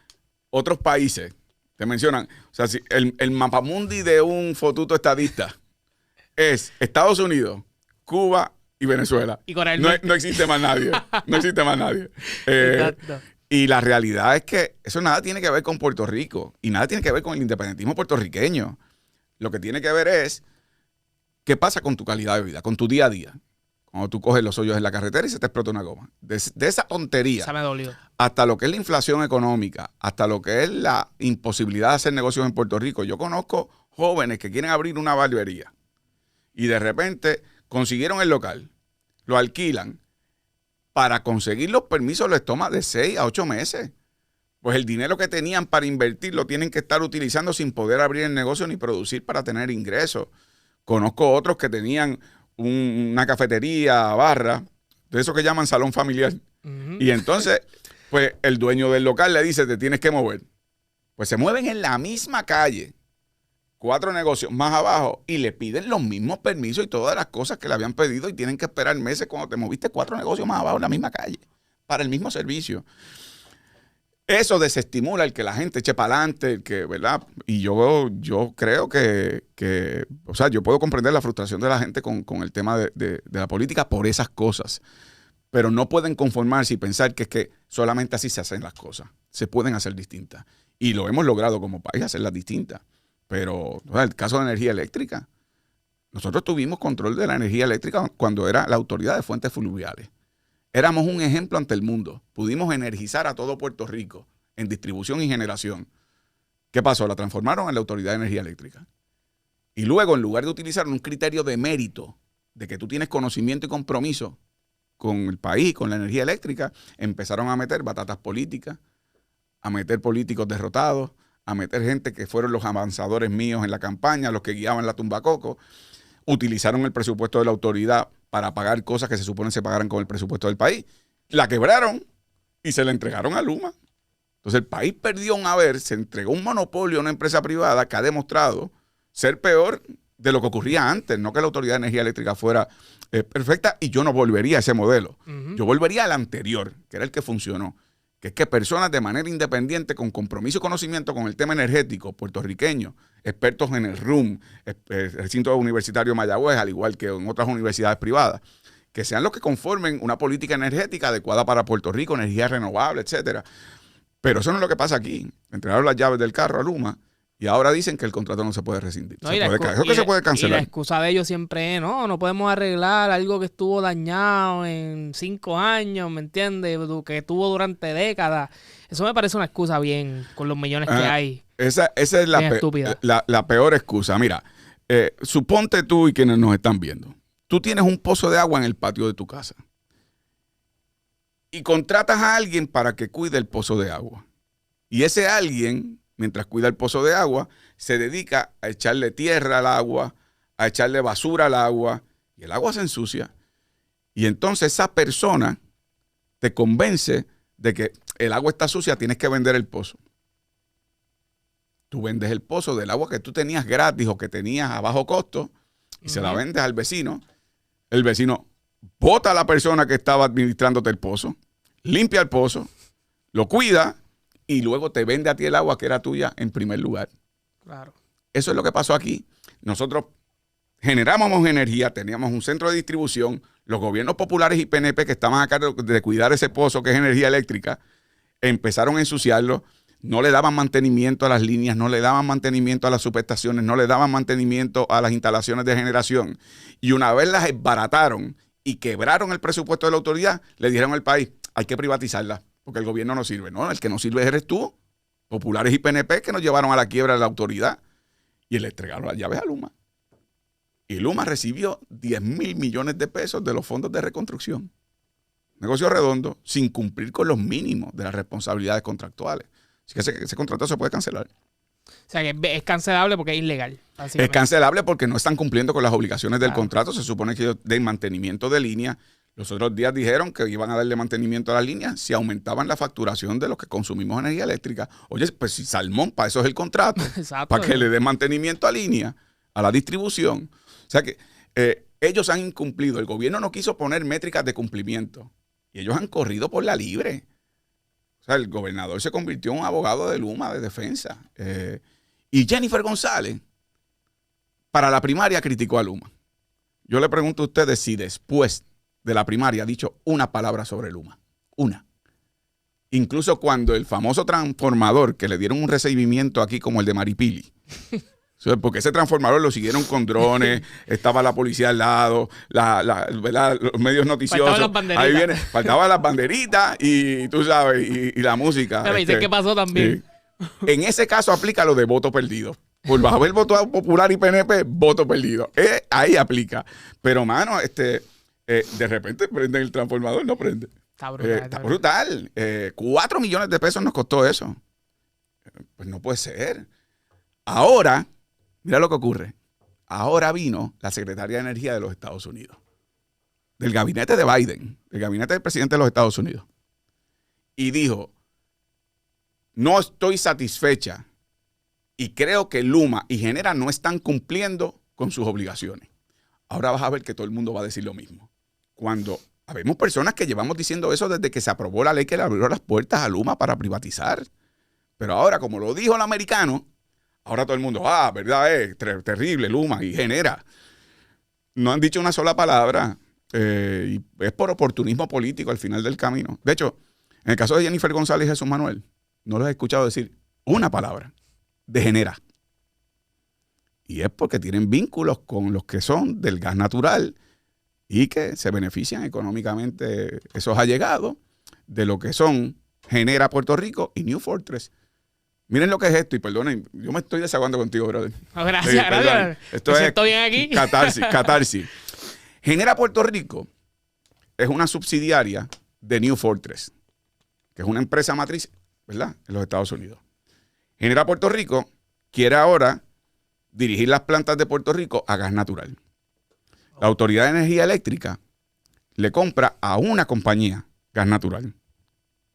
otros países, te mencionan, o sea, si el mapamundi de un fotuto estadista es Estados Unidos, Cuba y Venezuela. Y Corea del No, Norte. no existe más nadie. No existe más nadie. Exacto. Y la realidad es que eso nada tiene que ver con Puerto Rico y nada tiene que ver con el independentismo puertorriqueño. Lo que tiene que ver es qué pasa con tu calidad de vida, con tu día a día. Cuando tú coges los hoyos en la carretera y se te explota una goma. De esa tontería Esa me dolió. hasta lo que es la inflación económica, hasta lo que es la imposibilidad de hacer negocios en Puerto Rico. Yo conozco jóvenes que quieren abrir una barbería y de repente consiguieron el local, lo alquilan. Para conseguir los permisos les toma de 6 a 8 meses. Pues el dinero que tenían para invertir lo tienen que estar utilizando sin poder abrir el negocio ni producir para tener ingresos. Conozco otros que tenían una cafetería, barra, de eso que llaman salón familiar. Ujú. Y entonces, pues el dueño del local le dice, te tienes que mover. Pues se mueven en la misma calle, 4 negocios más abajo, y le piden los mismos permisos y todas las cosas que le habían pedido y tienen que esperar meses cuando te moviste 4 negocios más abajo en la misma calle, para el mismo servicio. Eso desestimula el que la gente eche para adelante, ¿verdad? Y yo creo que, o sea, yo puedo comprender la frustración de la gente con el tema de la política por esas cosas. Pero no pueden conformarse y pensar que es que solamente así se hacen las cosas. Se pueden hacer distintas. Y lo hemos logrado como país, hacerlas distintas. Pero, o sea, el caso de la energía eléctrica, nosotros tuvimos control de la energía eléctrica cuando era la autoridad de fuentes fluviales. Éramos un ejemplo ante el mundo. Pudimos energizar a todo Puerto Rico en distribución y generación. ¿Qué pasó? La transformaron en la Autoridad de Energía Eléctrica. Y luego, en lugar de utilizar un criterio de mérito, de que tú tienes conocimiento y compromiso con el país, con la energía eléctrica, empezaron a meter batatas políticas, a meter políticos derrotados, a meter gente que fueron los avanzadores míos en la campaña, los que guiaban la tumbacoco. Utilizaron el presupuesto de la autoridad para pagar cosas que se supone se pagaran con el presupuesto del país. La quebraron y se la entregaron a Luma. Entonces el país perdió un haber, se entregó un monopolio a una empresa privada que ha demostrado ser peor de lo que ocurría antes. No que la Autoridad de Energía Eléctrica fuera perfecta, y yo no volvería a ese modelo. Ujú. Yo volvería al anterior, que era el que funcionó. Que es que personas de manera independiente, con compromiso y conocimiento con el tema energético puertorriqueño, expertos en el RUM, el recinto universitario Mayagüez, al igual que en otras universidades privadas, que sean los que conformen una política energética adecuada para Puerto Rico, energía renovable, etcétera. Pero eso no es lo que pasa aquí. Entregaron las llaves del carro a Luma y ahora dicen que el contrato no se puede rescindir. No, Eso que se puede y la cancelar. excusa de ellos siempre es, no podemos arreglar algo que estuvo dañado en 5 años, ¿me entiendes? Que estuvo durante décadas. Eso me parece una excusa bien, con los millones que hay. Esa es Bien estúpida. la peor excusa. Mira, suponte tú y quienes nos están viendo. Tú tienes un pozo de agua en el patio de tu casa y contratas a alguien para que cuide el pozo de agua. Y ese alguien, mientras cuida el pozo de agua, se dedica a echarle tierra al agua, a echarle basura al agua, y el agua se ensucia. Y entonces esa persona te convence de que el agua está sucia, tienes que vender el pozo. Tú vendes el pozo del agua que tú tenías gratis o que tenías a bajo costo y se la vendes al vecino. El vecino bota a la persona que estaba administrándote el pozo, limpia el pozo, lo cuida y luego te vende a ti el agua que era tuya en primer lugar. Claro. Eso es lo que pasó aquí. Nosotros generábamos energía, teníamos un centro de distribución, los gobiernos populares y PNP que estaban a cargo de cuidar ese pozo que es energía eléctrica, empezaron a ensuciarlo, no le daban mantenimiento a las líneas, no le daban mantenimiento a las subestaciones, no le daban mantenimiento a las instalaciones de generación. Y una vez las desbarataron y quebraron el presupuesto de la autoridad, le dijeron al país, hay que privatizarla, porque el gobierno no sirve. No, el que no sirve eres tú, populares y PNP, que nos llevaron a la quiebra de la autoridad. Y le entregaron las llaves a Luma. Y Luma recibió 10,000 millones de pesos de los fondos de reconstrucción. Negocio redondo, sin cumplir con los mínimos de las responsabilidades contractuales. Así que ese contrato se puede cancelar. O sea, que es cancelable porque es ilegal. Es cancelable porque no están cumpliendo con las obligaciones del Claro. contrato. Se supone que ellos den mantenimiento de línea. Los otros días dijeron que iban a darle mantenimiento a las líneas si aumentaban la facturación de los que consumimos energía eléctrica. Oye, pues si Salmón, para eso es el contrato. Exacto. Para que le dé mantenimiento a línea. a la distribución. O sea que ellos han incumplido. El gobierno no quiso poner métricas de cumplimiento. Y ellos han corrido por la libre. O sea, el gobernador se convirtió en un abogado de Luma de defensa. Y Jennifer González, para la primaria, criticó a Luma. Yo le pregunto a ustedes si después de la primaria ha dicho una palabra sobre Luma. Una. Incluso cuando el famoso transformador, que le dieron un recibimiento aquí como el de Maripili, porque ese transformador lo siguieron con drones, estaba la policía al lado, los medios noticiosos. Ahí viene, faltaban las banderitas y tú sabes, y la música. Pero dice qué pasó también. En ese caso aplica lo de voto perdido. Por bajo el voto popular y PNP, voto perdido. Ahí aplica. Pero, mano, de repente prenden el transformador, no prende. Está brutal. Está brutal. 4 millones de pesos nos costó eso. Pues no puede ser. Ahora, mira lo que ocurre. Ahora vino la secretaria de Energía de los Estados Unidos. Del gabinete de Biden. Del gabinete del presidente de los Estados Unidos. Y dijo, no estoy satisfecha y creo que Luma y Genera no están cumpliendo con sus obligaciones. Ahora vas a ver que todo el mundo va a decir lo mismo. Cuando habemos personas que llevamos diciendo eso desde que se aprobó la ley que le abrió las puertas a Luma para privatizar. Pero ahora, como lo dijo el americano, ahora todo el mundo, verdad, terrible, Luma y Genera. No han dicho una sola palabra y es por oportunismo político al final del camino. De hecho, en el caso de Jennifer González y Jesús Manuel, no los he escuchado decir una palabra de Genera. Y es porque tienen vínculos con los que son del gas natural y que se benefician económicamente esos allegados de lo que son Genera Puerto Rico y New Fortress. Miren lo que es esto, y perdonen, yo me estoy desahogando contigo, brother. Gracias, gracias. Esto es bien aquí. Catarsis. Genera Puerto Rico es una subsidiaria de New Fortress, que es una empresa matriz, ¿verdad?, en los Estados Unidos. Genera Puerto Rico quiere ahora dirigir las plantas de Puerto Rico a gas natural. La Autoridad de Energía Eléctrica le compra a una compañía gas natural.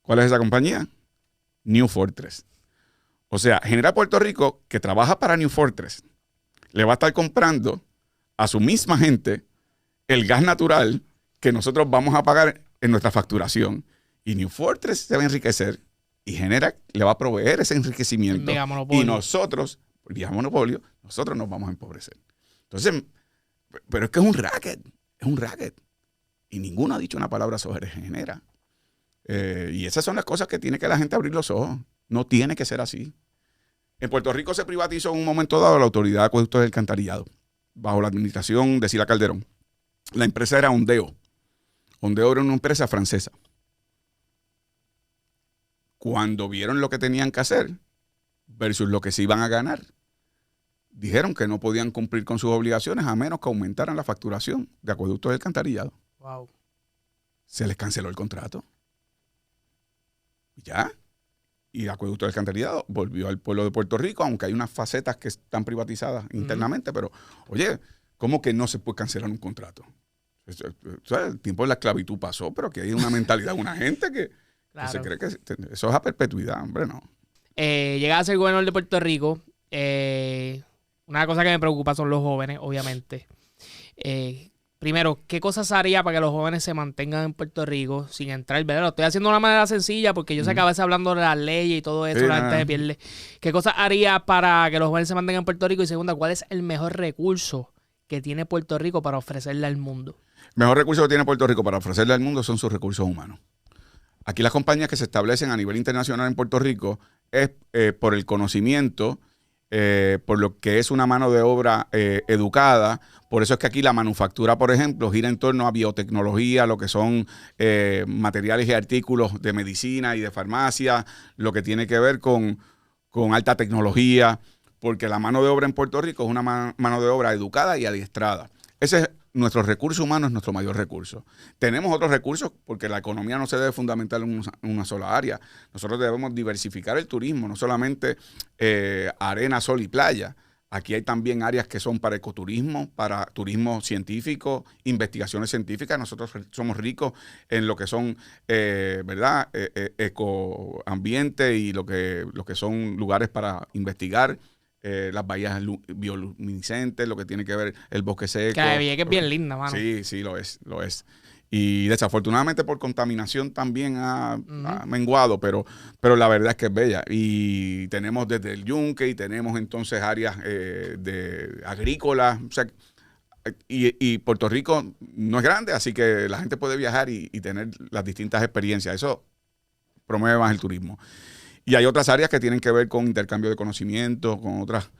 ¿Cuál es esa compañía? New Fortress. O sea, Genera Puerto Rico, que trabaja para New Fortress, le va a estar comprando a su misma gente el gas natural que nosotros vamos a pagar en nuestra facturación. Y New Fortress se va a enriquecer y Genera le va a proveer ese enriquecimiento. Y nosotros, vía monopolio, nosotros nos vamos a empobrecer. Entonces, pero es que es un racket. Y ninguno ha dicho una palabra sobre Genera. Y esas son las cosas que tiene que la gente abrir los ojos. No tiene que ser así. En Puerto Rico se privatizó en un momento dado la Autoridad de Acueductos y Alcantarillado, bajo la administración de Sila Calderón. La empresa era Ondeo. Ondeo era una empresa francesa. Cuando vieron lo que tenían que hacer versus lo que se iban a ganar, dijeron que no podían cumplir con sus obligaciones a menos que aumentaran la facturación de acueductos y alcantarillado. Wow. Se les canceló el contrato. Ya. Y Acueducto y Alcantarillado volvió al pueblo de Puerto Rico, aunque hay unas facetas que están privatizadas internamente, pero, oye, ¿cómo que no se puede cancelar un contrato? O sea, el tiempo de la esclavitud pasó, pero que hay una mentalidad de una gente que se cree que eso es a perpetuidad, hombre, no. Llega a ser gobernador de Puerto Rico. Una cosa que me preocupa son los jóvenes, obviamente. Primero, ¿qué cosas haría para que los jóvenes se mantengan en Puerto Rico sin entrar? ¿Verdad? Lo estoy haciendo de una manera sencilla porque yo sé que a veces hablando de las leyes y todo eso, la gente se pierde. ¿Qué cosas haría para que los jóvenes se mantengan en Puerto Rico? Y segunda, ¿cuál es el mejor recurso que tiene Puerto Rico para ofrecerle al mundo? El mejor recurso que tiene Puerto Rico para ofrecerle al mundo son sus recursos humanos. Aquí las compañías que se establecen a nivel internacional en Puerto Rico es por el conocimiento, por lo que es una mano de obra educada. Por eso es que aquí la manufactura, por ejemplo, gira en torno a biotecnología, lo que son materiales y artículos de medicina y de farmacia, lo que tiene que ver con alta tecnología, porque la mano de obra en Puerto Rico es una mano de obra educada y adiestrada. Ese es nuestro recurso humano, es nuestro mayor recurso. Tenemos otros recursos porque la economía no se debe fundamentar en una sola área. Nosotros debemos diversificar el turismo, no solamente arena, sol y playa. Aquí hay también áreas que son para ecoturismo, para turismo científico, investigaciones científicas. Nosotros somos ricos en lo que son, ¿verdad? Ecoambiente y lo que son lugares para investigar las bahías bioluminiscentes, lo que tiene que ver el bosque seco. Que la de Vieques es bien linda, mano. Sí, lo es. Y desafortunadamente por contaminación también ha menguado, pero la verdad es que es bella. Y tenemos desde el Yunque y tenemos entonces áreas de agrícolas. O sea, y Puerto Rico no es grande, así que la gente puede viajar y tener las distintas experiencias. Eso promueve más el turismo. Y hay otras áreas que tienen que ver con intercambio de conocimiento, con otras.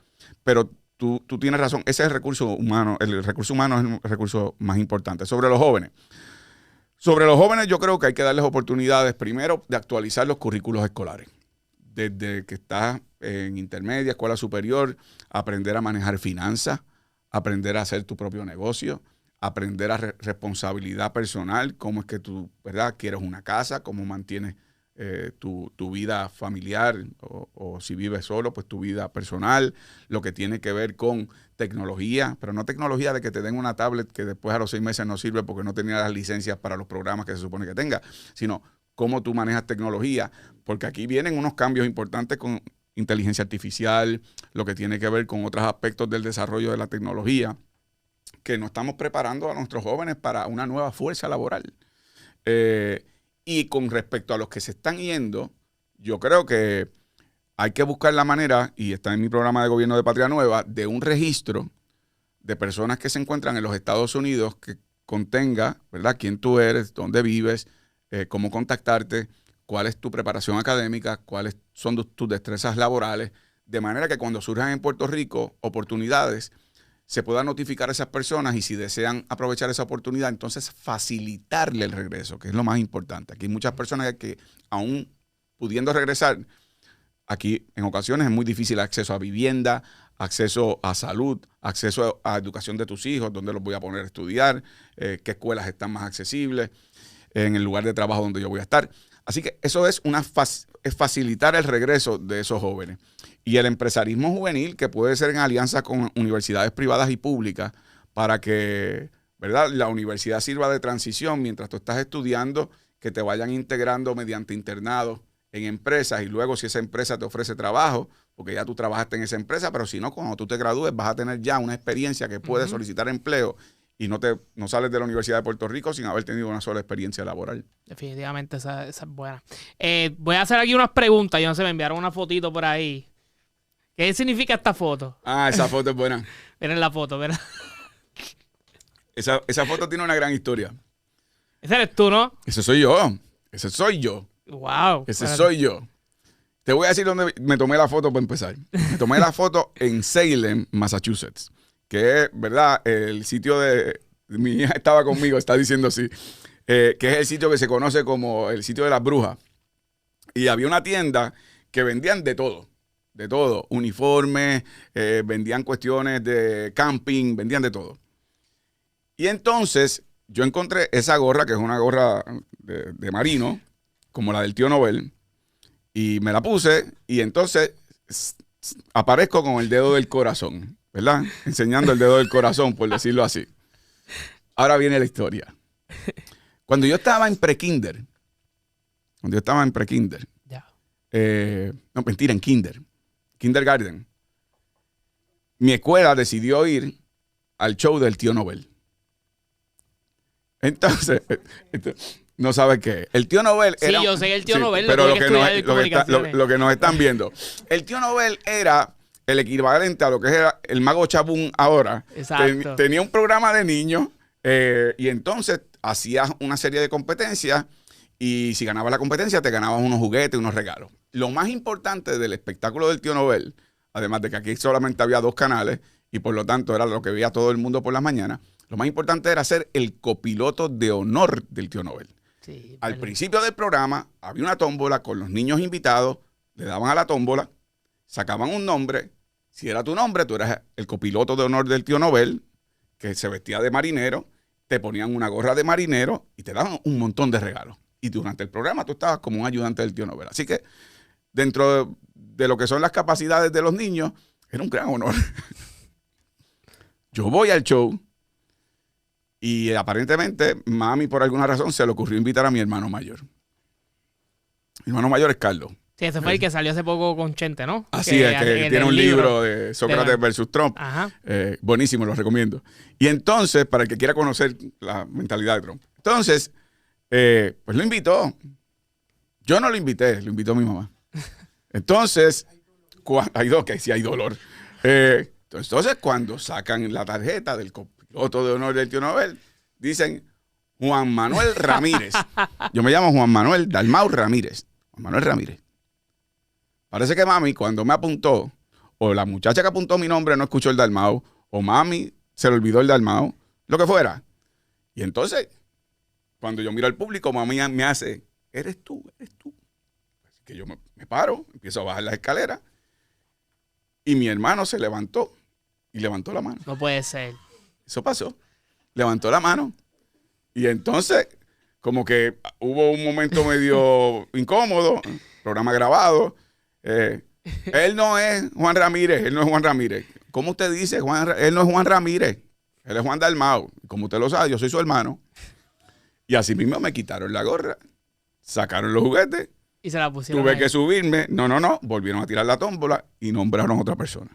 Pero tú tienes razón, ese es el recurso humano. El recurso humano es el recurso más importante. Sobre los jóvenes. Yo creo que hay que darles oportunidades, primero, de actualizar los currículos escolares. Desde que estás en intermedia, escuela superior, aprender a manejar finanzas, aprender a hacer tu propio negocio, aprender a responsabilidad personal, cómo es que tú, ¿verdad?, quieres una casa, cómo mantienes tu vida familiar o si vives solo, pues tu vida personal, lo que tiene que ver con tecnología, pero no tecnología de que te den una tablet que después a los 6 meses no sirve porque no tenía las licencias para los programas que se supone que tenga, sino cómo tú manejas tecnología, porque aquí vienen unos cambios importantes con inteligencia artificial, lo que tiene que ver con otros aspectos del desarrollo de la tecnología, que no estamos preparando a nuestros jóvenes para una nueva fuerza laboral. Y con respecto a los que se están yendo, yo creo que hay que buscar la manera, y está en mi programa de gobierno de Patria Nueva, de un registro de personas que se encuentran en los Estados Unidos que contenga, ¿verdad?, quién tú eres, dónde vives, cómo contactarte, cuál es tu preparación académica, cuáles son tus destrezas laborales, de manera que cuando surjan en Puerto Rico oportunidades, se pueda notificar a esas personas y si desean aprovechar esa oportunidad, entonces facilitarle el regreso, que es lo más importante. Aquí hay muchas personas que aún pudiendo regresar, aquí en ocasiones es muy difícil el acceso a vivienda, acceso a salud, acceso a educación de tus hijos, dónde los voy a poner a estudiar, qué escuelas están más accesibles, en el lugar de trabajo donde yo voy a estar. Así que eso es es facilitar el regreso de esos jóvenes. Y el empresarismo juvenil, que puede ser en alianza con universidades privadas y públicas, para que, ¿verdad?, la universidad sirva de transición mientras tú estás estudiando, que te vayan integrando mediante internados en empresas y luego si esa empresa te ofrece trabajo, porque ya tú trabajaste en esa empresa, pero si no, cuando tú te gradúes vas a tener ya una experiencia que puedes solicitar empleo y no sales de la Universidad de Puerto Rico sin haber tenido una sola experiencia laboral. Definitivamente esa es buena. Voy a hacer aquí unas preguntas. Yo no sé, me enviaron una fotito por ahí. ¿Qué significa esta foto? Esa foto es buena. Miren la foto, ¿verdad? Esa foto tiene una gran historia. Ese eres tú, ¿no? Ese soy yo. Wow. Ese soy yo. Te voy a decir dónde me tomé la foto para empezar. Me tomé la foto en Salem, Massachusetts, que es, ¿verdad?, el sitio de... Mi hija estaba conmigo, está diciendo así, que es el sitio que se conoce como el sitio de las brujas. Y había una tienda que vendían de todo, uniformes, vendían cuestiones de camping, vendían de todo. Y entonces yo encontré esa gorra, que es una gorra de marino, como la del tío Nobel, y me la puse y entonces aparezco con el dedo del corazón, ¿verdad? Enseñando el dedo del corazón, por decirlo así. Ahora viene la historia. Cuando yo estaba en prekinder, Ya. No, mentira, en kindergarten, mi escuela decidió ir al show del tío Nobel. Entonces, no sabes qué. El tío Nobel era... Sí, yo sé el tío Nobel. Pero lo que nos están viendo. El tío Nobel era el equivalente a lo que era el mago Chabún ahora. Exacto. Tenía un programa de niños y entonces hacías una serie de competencias y si ganabas la competencia te ganabas unos juguetes, unos regalos. Lo más importante del espectáculo del tío Nobel, además de que aquí solamente había 2 canales y por lo tanto era lo que veía todo el mundo por las mañanas, lo más importante era ser el copiloto de honor del tío Nobel. Sí, al principio del programa había una tómbola con los niños invitados, le daban a la tómbola, sacaban un nombre. Si era tu nombre, tú eras el copiloto de honor del tío Nobel, que se vestía de marinero, te ponían una gorra de marinero y te daban un montón de regalos. Y durante el programa tú estabas como un ayudante del tío Nobel. Así que dentro de lo que son las capacidades de los niños, era un gran honor. Yo voy al show y aparentemente mami por alguna razón se le ocurrió invitar a mi hermano mayor. Mi hermano mayor es Carlos. Sí, ese fue el que salió hace poco con Chente, ¿no? Así es, que tiene un libro de Sócrates versus Trump. Ajá. Buenísimo, lo recomiendo. Y entonces, para el que quiera conocer la mentalidad de Trump. Entonces, pues lo invitó. Yo no lo invité, lo invitó mi mamá. Entonces, hay dos, que sí hay dolor. Entonces, cuando sacan la tarjeta del copiloto de honor del tío Nobel, dicen Juan Manuel Ramírez. Yo me llamo Juan Manuel Dalmau Ramírez. Juan Manuel Ramírez. Parece que mami, cuando me apuntó, o la muchacha que apuntó mi nombre no escuchó el Dalmau, o mami se le olvidó el Dalmau, lo que fuera. Y entonces, cuando yo miro al público, mami me hace, eres tú. Así que yo me paro, empiezo a bajar las escaleras, y mi hermano se levantó y levantó la mano. No puede ser. Eso pasó. Levantó la mano. Y entonces, como que hubo un momento medio incómodo, programa grabado. Él no es Juan Ramírez, él no es Juan Ramírez. ¿Cómo usted dice? Él no es Juan Ramírez, él es Juan Dalmau. Como usted lo sabe, yo soy su hermano. Y así mismo me quitaron la gorra, sacaron los juguetes. Y se la pusieron. Tuve que subirme. No. Volvieron a tirar la tómbola y nombraron a otra persona.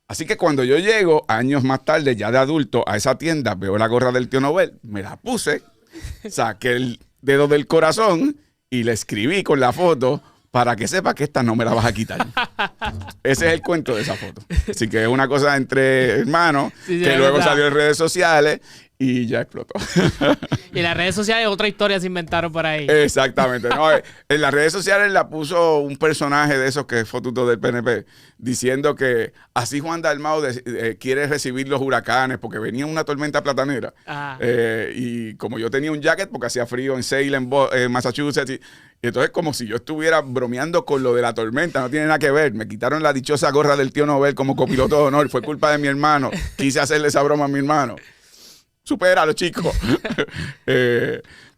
Así que cuando yo llego, años más tarde, ya de adulto, a esa tienda, veo la gorra del tío Nobel, me la puse, saqué el dedo del corazón y le escribí con la foto para que sepa que esta no me la vas a quitar. Ese es el cuento de esa foto. Así que es una cosa entre hermanos, sí, que luego salió en redes sociales y ya explotó. Y en las redes sociales otra historia se inventaron por ahí. Exactamente. No, en las redes sociales la puso un personaje de esos que es fotuto del PNP, diciendo que así Juan Dalmau quiere recibir los huracanes porque venía una tormenta platanera. Y como yo tenía un jacket porque hacía frío en Salem, Massachusetts, y entonces como si yo estuviera bromeando con lo de la tormenta, no tiene nada que ver. Me quitaron la dichosa gorra del tío Nobel como copiloto de honor, fue culpa de mi hermano. Quise hacerle esa broma a mi hermano. Supéralo, chicos.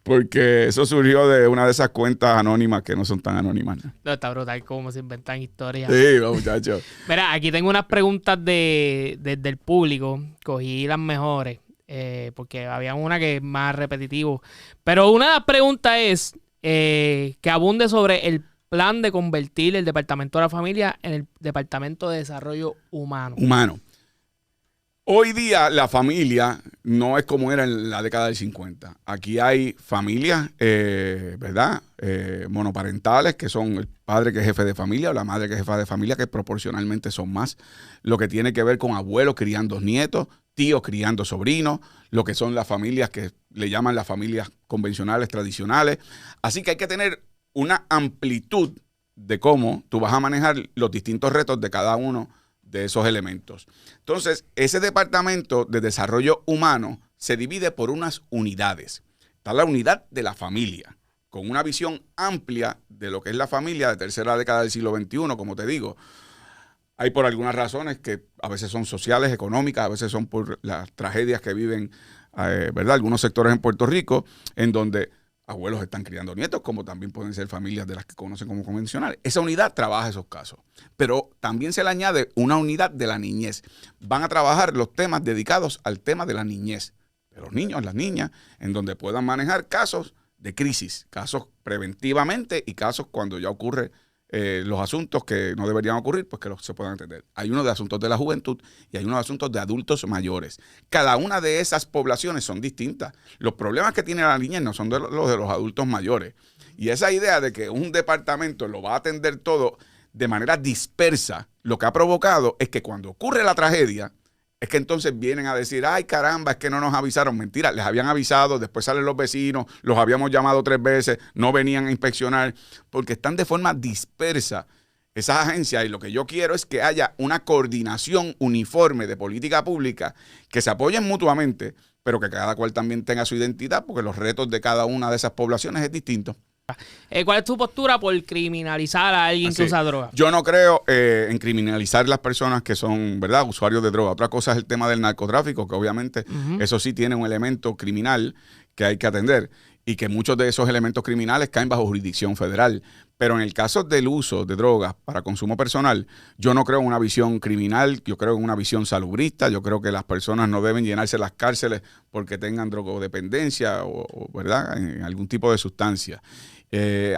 Porque eso surgió de una de esas cuentas anónimas que no son tan anónimas. No, está brutal cómo se inventan historias. Sí, muchachos. Mira, aquí tengo unas preguntas del público. Cogí las mejores. Porque había una que es más repetitivo. Pero una de las preguntas es que abunde sobre el plan de convertir el Departamento de la Familia en el Departamento de Desarrollo Humano. Hoy día la familia no es como era en la década del 50. Aquí hay familias, ¿verdad? Monoparentales, que son el padre que es jefe de familia o la madre que es jefa de familia, que proporcionalmente son más. Lo que tiene que ver con abuelos criando nietos, tíos criando sobrinos, lo que son las familias que le llaman las familias convencionales, tradicionales. Así que hay que tener una amplitud de cómo tú vas a manejar los distintos retos de cada uno de esos elementos. Entonces, ese departamento de desarrollo humano se divide por unas unidades. Está la unidad de la familia, con una visión amplia de lo que es la familia de tercera década del siglo XXI, como te digo. Hay por algunas razones que a veces son sociales, económicas, a veces son por las tragedias que viven, ¿verdad? Algunos sectores en Puerto Rico, en donde abuelos están criando nietos, como también pueden ser familias de las que conocen como convencionales. Esa unidad trabaja esos casos. Pero también se le añade una unidad de la niñez. Van a trabajar los temas dedicados al tema de la niñez, de los niños, las niñas, en donde puedan manejar casos de crisis, casos preventivamente y casos cuando ya ocurre los asuntos que no deberían ocurrir, pues que se puedan entender. Hay uno de asuntos de la juventud y hay uno de asuntos de adultos mayores. Cada una de esas poblaciones son distintas. Los problemas que tiene la niñez no son los de los adultos mayores. Y esa idea de que un departamento lo va a atender todo de manera dispersa, lo que ha provocado es que cuando ocurre la tragedia, es que entonces vienen a decir, ay caramba, es que no nos avisaron. Mentira, les habían avisado, después salen los vecinos, los habíamos llamado 3 veces, no venían a inspeccionar, porque están de forma dispersa esas agencias. Y lo que yo quiero es que haya una coordinación uniforme de política pública, que se apoyen mutuamente, pero que cada cual también tenga su identidad, porque los retos de cada una de esas poblaciones es distinto. ¿Cuál es tu postura por criminalizar a alguien que usa droga? Yo no creo en criminalizar las personas que son, ¿verdad?, usuarios de droga. Otra cosa es el tema del narcotráfico, que obviamente eso sí tiene un elemento criminal que hay que atender y que muchos de esos elementos criminales caen bajo jurisdicción federal. Pero en el caso del uso de drogas para consumo personal, yo no creo en una visión criminal, yo creo en una visión salubrista. Yo creo que las personas no deben llenarse las cárceles porque tengan drogodependencia o ¿verdad?, en algún tipo de sustancia.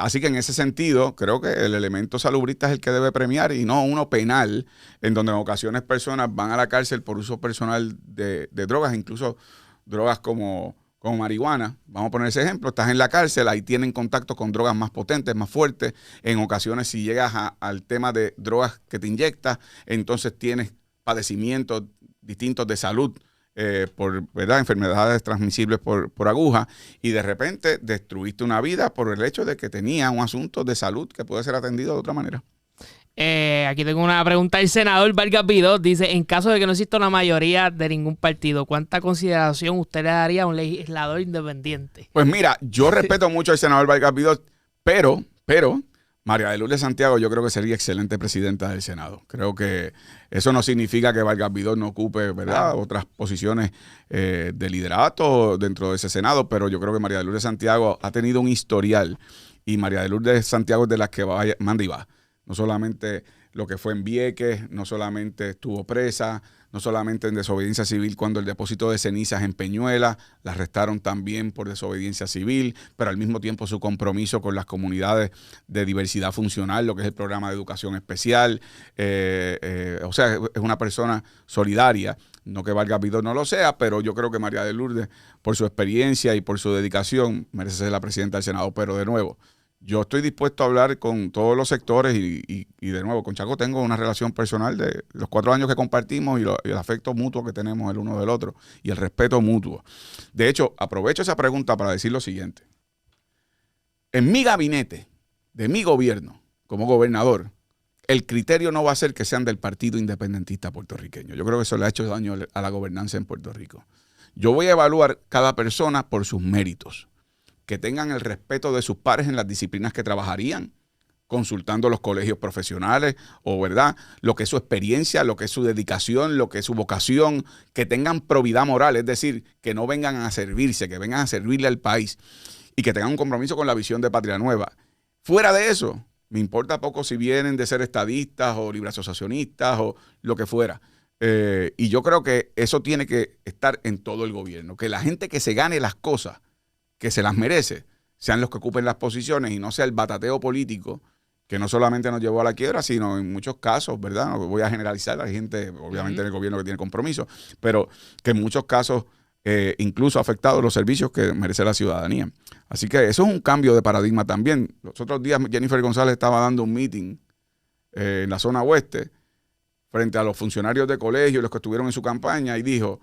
Así que en ese sentido, creo que el elemento salubrista es el que debe premiar y no uno penal, en donde en ocasiones personas van a la cárcel por uso personal de drogas, incluso drogas como marihuana. Vamos a poner ese ejemplo. Estás en la cárcel, ahí tienen contacto con drogas más potentes, más fuertes. En ocasiones, si llegas al tema de drogas que te inyectas, entonces tienes padecimientos distintos de salud, por ¿verdad? Enfermedades transmisibles por aguja, y de repente destruiste una vida por el hecho de que tenía un asunto de salud que puede ser atendido de otra manera. Aquí tengo una pregunta del senador Vargas Vidot. Dice, en caso de que no exista una mayoría de ningún partido, ¿cuánta consideración usted le daría a un legislador independiente? Pues mira, yo respeto mucho al senador Vargas Vidot, pero María de Lourdes Santiago yo creo que sería excelente presidenta del Senado. Creo que eso no significa que Vargas Vidot no ocupe, ¿verdad?, otras posiciones de liderato dentro de ese Senado, pero yo creo que María de Lourdes Santiago ha tenido un historial, y María de Lourdes Santiago es de las que manda y va. No solamente lo que fue en Vieques, no solamente estuvo presa, no solamente en desobediencia civil cuando el depósito de cenizas en Peñuela, la arrestaron también por desobediencia civil, pero al mismo tiempo su compromiso con las comunidades de diversidad funcional, lo que es el programa de educación especial. O sea, es una persona solidaria. No que Vargas Vidot no lo sea, pero yo creo que María de Lourdes, por su experiencia y por su dedicación, merece ser la presidenta del Senado. Pero de nuevo, yo estoy dispuesto a hablar con todos los sectores y de nuevo, con Chaco tengo una relación personal de los 4 años que compartimos y el afecto mutuo que tenemos el uno del otro y el respeto mutuo. De hecho, aprovecho esa pregunta para decir lo siguiente. En mi gabinete, de mi gobierno, como gobernador, el criterio no va a ser que sean del Partido Independentista Puertorriqueño. Yo creo que eso le ha hecho daño a la gobernanza en Puerto Rico. Yo voy a evaluar cada persona por sus méritos, que tengan el respeto de sus pares en las disciplinas que trabajarían, consultando los colegios profesionales, o verdad, lo que es su experiencia, lo que es su dedicación, lo que es su vocación, que tengan probidad moral, es decir, que no vengan a servirse, que vengan a servirle al país y que tengan un compromiso con la visión de Patria Nueva. Fuera de eso, me importa poco si vienen de ser estadistas o libre asociacionistas o lo que fuera. Y yo creo que eso tiene que estar en todo el gobierno, que la gente que se gane las cosas, que se las merece, sean los que ocupen las posiciones y no sea el batateo político que no solamente nos llevó a la quiebra, sino en muchos casos, ¿verdad? No voy a generalizar, hay gente, obviamente, en el gobierno que tiene compromiso, pero que en muchos casos incluso ha afectado los servicios que merece la ciudadanía. Así que eso es un cambio de paradigma también. Los otros días Jennifer González estaba dando un meeting en la zona oeste frente a los funcionarios de colegio, los que estuvieron en su campaña, y dijo,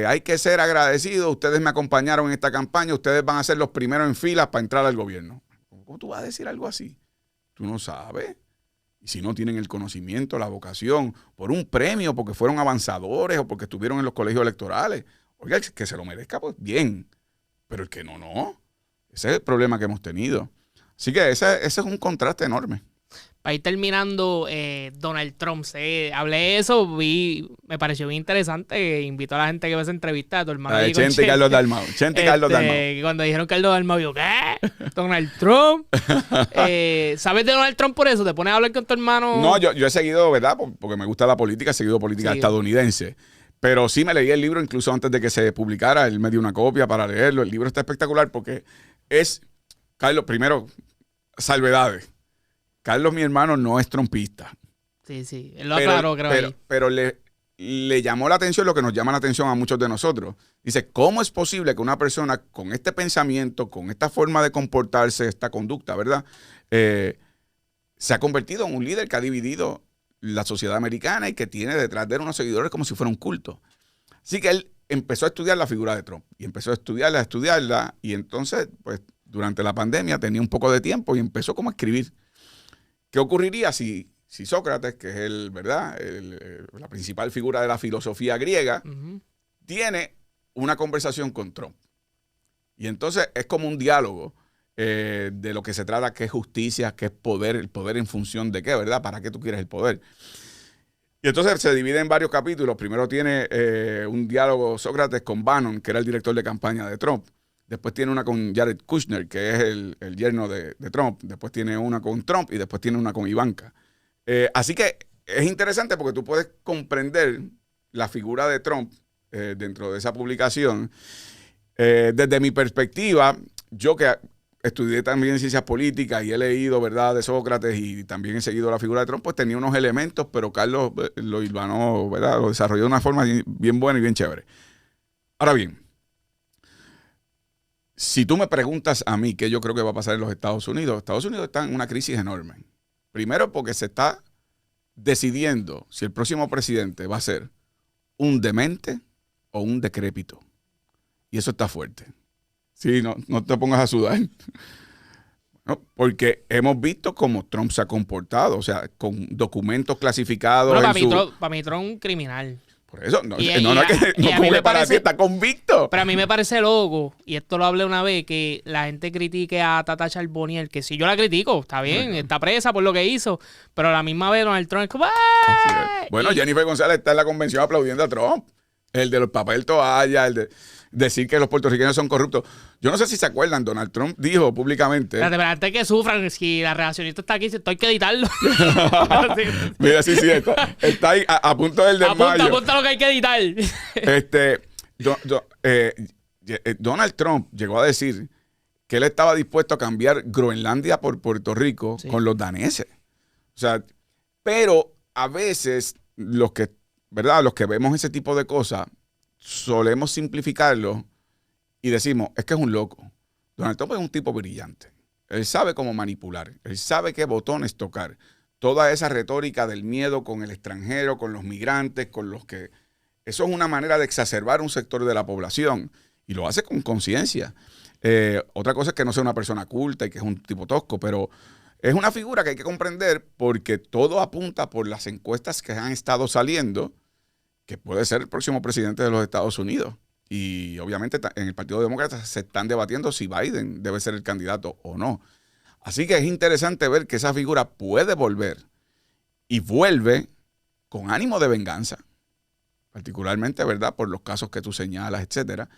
hay que ser agradecidos, ustedes me acompañaron en esta campaña, ustedes van a ser los primeros en fila para entrar al gobierno. ¿Cómo tú vas a decir algo así? Tú no sabes. Y si no tienen el conocimiento, la vocación, por un premio, porque fueron avanzadores o porque estuvieron en los colegios electorales, oiga, que se lo merezca, pues bien. Pero el que no. Ese es el problema que hemos tenido. Así que ese es un contraste enorme. Para ir terminando, Donald Trump, hablé de eso, me pareció bien interesante, invito a la gente que ve esa entrevista a tu hermano. Chente Carlos Dalmau. Carlos Dalmau. Cuando dijeron Carlos Dalmau, yo, ¿qué? Donald Trump. ¿Sabes de Donald Trump por eso? ¿Te pones a hablar con tu hermano? No, yo he seguido, ¿verdad? Porque me gusta la política, he seguido política estadounidense. Pero sí me leí el libro incluso antes de que se publicara. Él me dio una copia para leerlo. El libro está espectacular porque es, Carlos, primero, salvedades. Carlos, mi hermano, no es trumpista. Sí, él lo aclaró, creo. Pero le llamó la atención lo que nos llama la atención a muchos de nosotros. Dice, ¿cómo es posible que una persona con este pensamiento, con esta forma de comportarse, esta conducta, ¿verdad? Se ha convertido en un líder que ha dividido la sociedad americana y que tiene detrás de él unos seguidores como si fuera un culto. Así que él empezó a estudiar la figura de Trump y empezó a estudiarla, y entonces, pues, durante la pandemia tenía un poco de tiempo y empezó como a escribir. ¿Qué ocurriría si Sócrates, que es ¿verdad? La principal figura de la filosofía griega, tiene una conversación con Trump? Y entonces es como un diálogo de lo que se trata, qué es justicia, qué es poder, el poder en función de qué, ¿verdad? ¿Para qué tú quieres el poder? Y entonces se divide en varios capítulos. Primero tiene un diálogo Sócrates con Bannon, que era el director de campaña de Trump. Después tiene una con Jared Kushner, que es el yerno de Trump. Después tiene una con Trump y después tiene una con Ivanka. Así que es interesante porque tú puedes comprender la figura de Trump dentro de esa publicación. Desde mi perspectiva, yo que estudié también ciencias políticas y he leído, ¿verdad?, de Sócrates y también he seguido la figura de Trump, pues tenía unos elementos, pero Carlos lo hilvanó, ¿verdad?, lo desarrolló de una forma bien buena y bien chévere. Ahora bien, si tú me preguntas a mí qué yo creo que va a pasar en los Estados Unidos está en una crisis enorme. Primero porque se está decidiendo si el próximo presidente va a ser un demente o un decrépito. Y eso está fuerte. Sí, no te pongas a sudar. ¿No? Porque hemos visto cómo Trump se ha comportado, o sea, con documentos clasificados. Bueno, para mí Trump es un criminal. Por eso, no como que para ti está convicto. Pero a mí me parece loco, y esto lo hablé una vez, que la gente critique a Tata Charbonnier, que si yo la critico, está bien, está presa por lo que hizo, pero a la misma vez Donald Trump es como... Bueno, Jennifer González está en la convención aplaudiendo a Trump. El de los papel toalla, el de decir que los puertorriqueños son corruptos. Yo no sé si se acuerdan, Donald Trump dijo públicamente... Pero antes que sufran, si la relacionista está aquí, esto hay que editarlo. Mira, sí, está ahí a punto del desmayo. Apunta lo que hay que editar. Donald Trump llegó a decir que él estaba dispuesto a cambiar Groenlandia por Puerto Rico con los daneses. O sea, pero a veces los que vemos ese tipo de cosas solemos simplificarlo y decimos, es que es un loco. Donald Trump es un tipo brillante. Él sabe cómo manipular. Él sabe qué botones tocar. Toda esa retórica del miedo con el extranjero, con los migrantes, con los que... Eso es una manera de exacerbar un sector de la población y lo hace con conciencia. Otra cosa es que no sea una persona culta y que es un tipo tosco, pero es una figura que hay que comprender porque todo apunta por las encuestas que han estado saliendo que puede ser el próximo presidente de los Estados Unidos. Y obviamente en el Partido Demócrata se están debatiendo si Biden debe ser el candidato o no. Así que es interesante ver que esa figura puede volver y vuelve con ánimo de venganza, particularmente, ¿verdad?, por los casos que tú señalas, etcétera.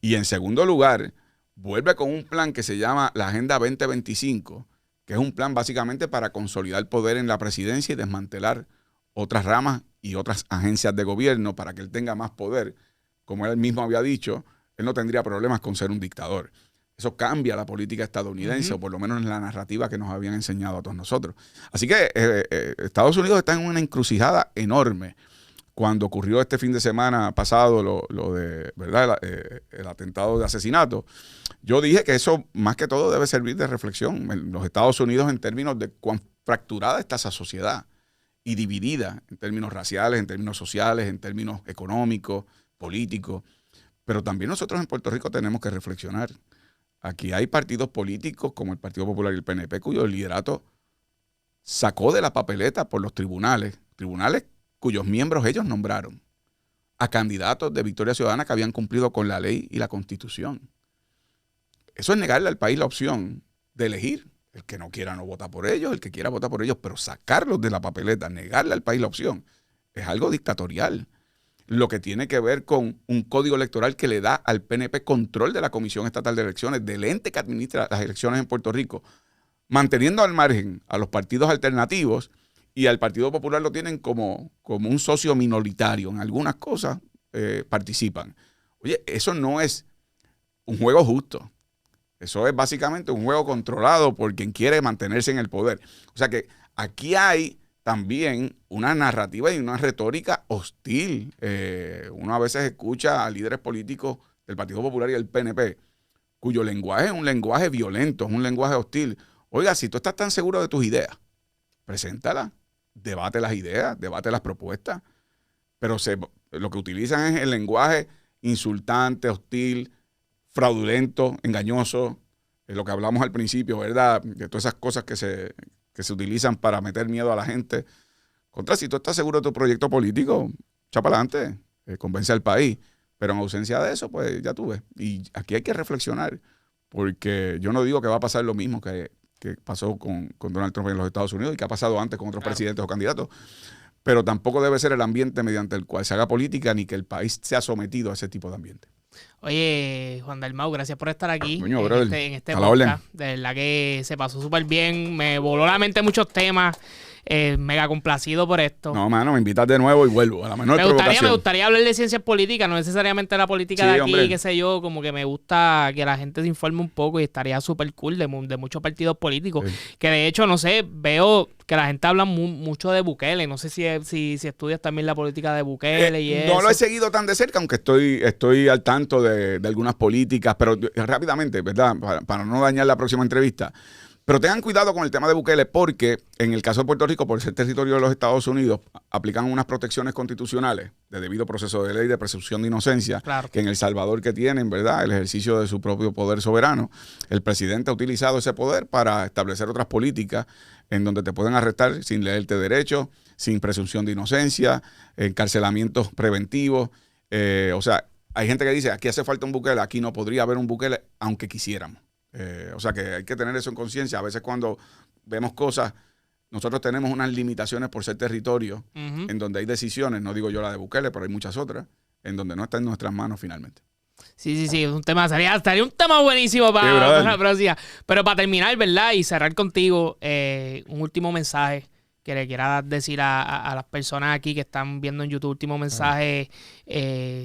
Y en segundo lugar, vuelve con un plan que se llama la Agenda 2025, que es un plan básicamente para consolidar poder en la presidencia y desmantelar otras ramas y otras agencias de gobierno para que él tenga más poder. Como él mismo había dicho, él no tendría problemas con ser un dictador. Eso cambia la política estadounidense, o por lo menos en la narrativa que nos habían enseñado a todos nosotros. Así que Estados Unidos está en una encrucijada enorme. Cuando ocurrió este fin de semana pasado lo de, ¿verdad?, el atentado de asesinato, yo dije que eso más que todo debe servir de reflexión en los Estados Unidos en términos de cuán fracturada está esa sociedad y dividida en términos raciales, en términos sociales, en términos económicos, políticos. Pero también nosotros en Puerto Rico tenemos que reflexionar. Aquí hay partidos políticos como el Partido Popular y el PNP, cuyo liderato sacó de la papeleta por los tribunales cuyos miembros ellos nombraron a candidatos de Victoria Ciudadana que habían cumplido con la ley y la Constitución. Eso es negarle al país la opción de elegir. El que no quiera no vota por ellos, el que quiera vota por ellos, pero sacarlos de la papeleta, negarle al país la opción, es algo dictatorial. Lo que tiene que ver con un código electoral que le da al PNP control de la Comisión Estatal de Elecciones, del ente que administra las elecciones en Puerto Rico, manteniendo al margen a los partidos alternativos, y al Partido Popular lo tienen como un socio minoritario. En algunas cosas participan. Oye, eso no es un juego justo. Eso es básicamente un juego controlado por quien quiere mantenerse en el poder. O sea que aquí hay también una narrativa y una retórica hostil. Uno a veces escucha a líderes políticos del Partido Popular y del PNP, cuyo lenguaje es un lenguaje violento, es un lenguaje hostil. Oiga, si tú estás tan seguro de tus ideas, preséntalas, debate las ideas, debate las propuestas. Pero lo que utilizan es el lenguaje insultante, hostil, fraudulento, engañoso, lo que hablamos al principio, ¿verdad? De todas esas cosas que se utilizan para meter miedo a la gente. Si tú estás seguro de tu proyecto político, echa para adelante, convence al país. Pero en ausencia de eso, pues ya tú ves. Y aquí hay que reflexionar, porque yo no digo que va a pasar lo mismo que pasó con Donald Trump en los Estados Unidos y que ha pasado antes con otros presidentes o candidatos, pero tampoco debe ser el ambiente mediante el cual se haga política ni que el país sea sometido a ese tipo de ambiente. Oye, Juan Dalmau, gracias por estar aquí en este podcast. De verdad que se pasó súper bien. Me voló la mente muchos temas. Mega complacido por esto. No, mano, me invitas de nuevo y vuelvo a la menor provocación. Me gustaría hablar de ciencias políticas, no necesariamente la política de aquí, hombre. qué sé yo, como que me gusta que la gente se informe un poco y estaría súper cool de muchos partidos políticos. Sí. Que de hecho, no sé, veo que la gente habla mucho de Bukele. No sé si estudias también la política de Bukele y eso. No lo he seguido tan de cerca, aunque estoy al tanto de algunas políticas, pero rápidamente, ¿verdad? Para no dañar la próxima entrevista. Pero tengan cuidado con el tema de Bukele porque en el caso de Puerto Rico, por ser territorio de los Estados Unidos, aplican unas protecciones constitucionales de debido proceso de ley de presunción de inocencia, claro, que en El Salvador que tienen, ¿verdad? El ejercicio de su propio poder soberano. El presidente ha utilizado ese poder para establecer otras políticas en donde te pueden arrestar sin leerte derechos, sin presunción de inocencia, encarcelamientos preventivos. O sea, hay gente que dice, aquí hace falta un Bukele, aquí no podría haber un Bukele, aunque quisiéramos. O sea que hay que tener eso en conciencia. A veces cuando vemos cosas, nosotros tenemos unas limitaciones por ser territorio, en donde hay decisiones, no digo yo la de Bukele, pero hay muchas otras, en donde no está en nuestras manos finalmente. Sí, es un tema, estaría un tema buenísimo para la próxima. Pero para terminar, ¿verdad? Y cerrar contigo, un último mensaje que le quiera decir a las personas aquí que están viendo en YouTube, último mensaje,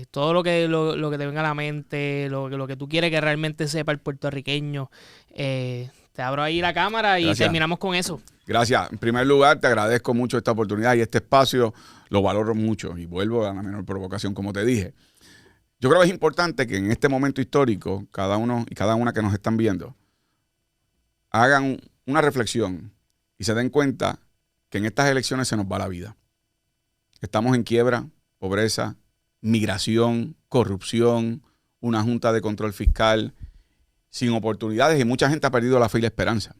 todo lo que te venga a la mente, lo que tú quieres que realmente sepa el puertorriqueño. Te abro ahí la cámara y terminamos con eso. Gracias. En primer lugar, te agradezco mucho esta oportunidad y este espacio, lo valoro mucho y vuelvo a la menor provocación, como te dije. Yo creo que es importante que en este momento histórico, cada uno y cada una que nos están viendo, hagan una reflexión y se den cuenta que en estas elecciones se nos va la vida. Estamos en quiebra, pobreza, migración, corrupción, una junta de control fiscal, sin oportunidades y mucha gente ha perdido la fe y la esperanza.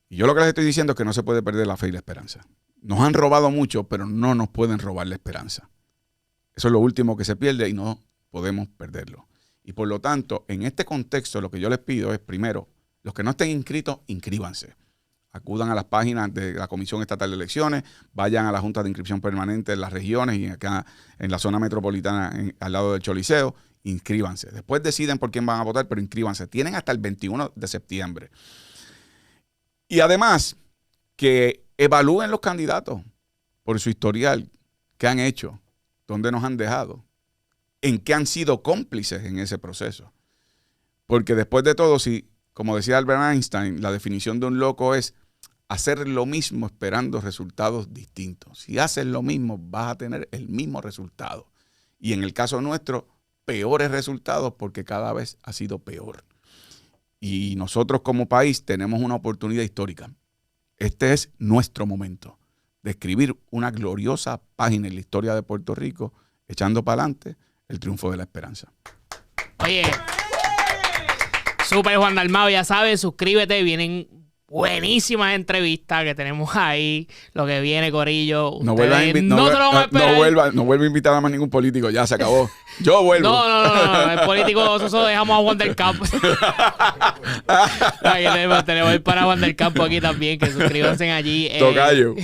Y yo lo que les estoy diciendo es que no se puede perder la fe y la esperanza. Nos han robado mucho, pero no nos pueden robar la esperanza. Eso es lo último que se pierde y no podemos perderlo. Y por lo tanto, en este contexto, lo que yo les pido es, primero, los que no estén inscritos, inscríbanse. Acudan a las páginas de la Comisión Estatal de Elecciones, vayan a la Junta de Inscripción Permanente en las regiones y acá en la zona metropolitana al lado del Choliseo, inscríbanse. Después deciden por quién van a votar, pero inscríbanse. Tienen hasta el 21 de septiembre. Y además, que evalúen los candidatos por su historial, qué han hecho, dónde nos han dejado, en qué han sido cómplices en ese proceso. Porque después de todo, si, como decía Albert Einstein, la definición de un loco es hacer lo mismo esperando resultados distintos. Si haces lo mismo, vas a tener el mismo resultado. Y en el caso nuestro, peores resultados porque cada vez ha sido peor. Y nosotros como país tenemos una oportunidad histórica. Este es nuestro momento de escribir una gloriosa página en la historia de Puerto Rico, echando para adelante el triunfo de la esperanza. Oye, súper Juan Dalmau, ya sabes, suscríbete, vienen buenísimas entrevistas que tenemos ahí, lo que viene, corillo. No vuelva a invitar a más ningún político, ya se acabó. Yo vuelvo. No, el político nosotros dejamos a Juan del Campo. Tenemos ir para Juan del Campo aquí también, que suscríbanse allí. Tocayo.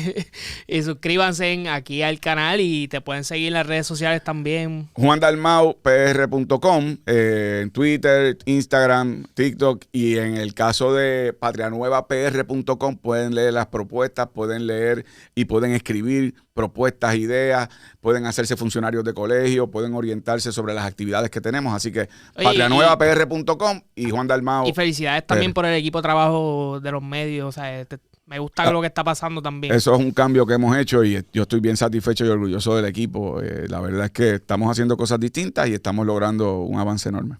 Y suscríbanse aquí al canal y te pueden seguir en las redes sociales también. JuanDalmauPR.com, en Twitter, Instagram, TikTok y en el caso de PatriaNuevaPR.com pueden leer las propuestas, pueden leer y pueden escribir propuestas, ideas, pueden hacerse funcionarios de colegio, pueden orientarse sobre las actividades que tenemos. Así que PatriaNuevaPR.com y Juan Dalmau. Y felicidades también por el equipo de trabajo de los medios. O sea, me gusta lo que está pasando también. Eso es un cambio que hemos hecho y yo estoy bien satisfecho y orgulloso del equipo. La verdad es que estamos haciendo cosas distintas y estamos logrando un avance enorme.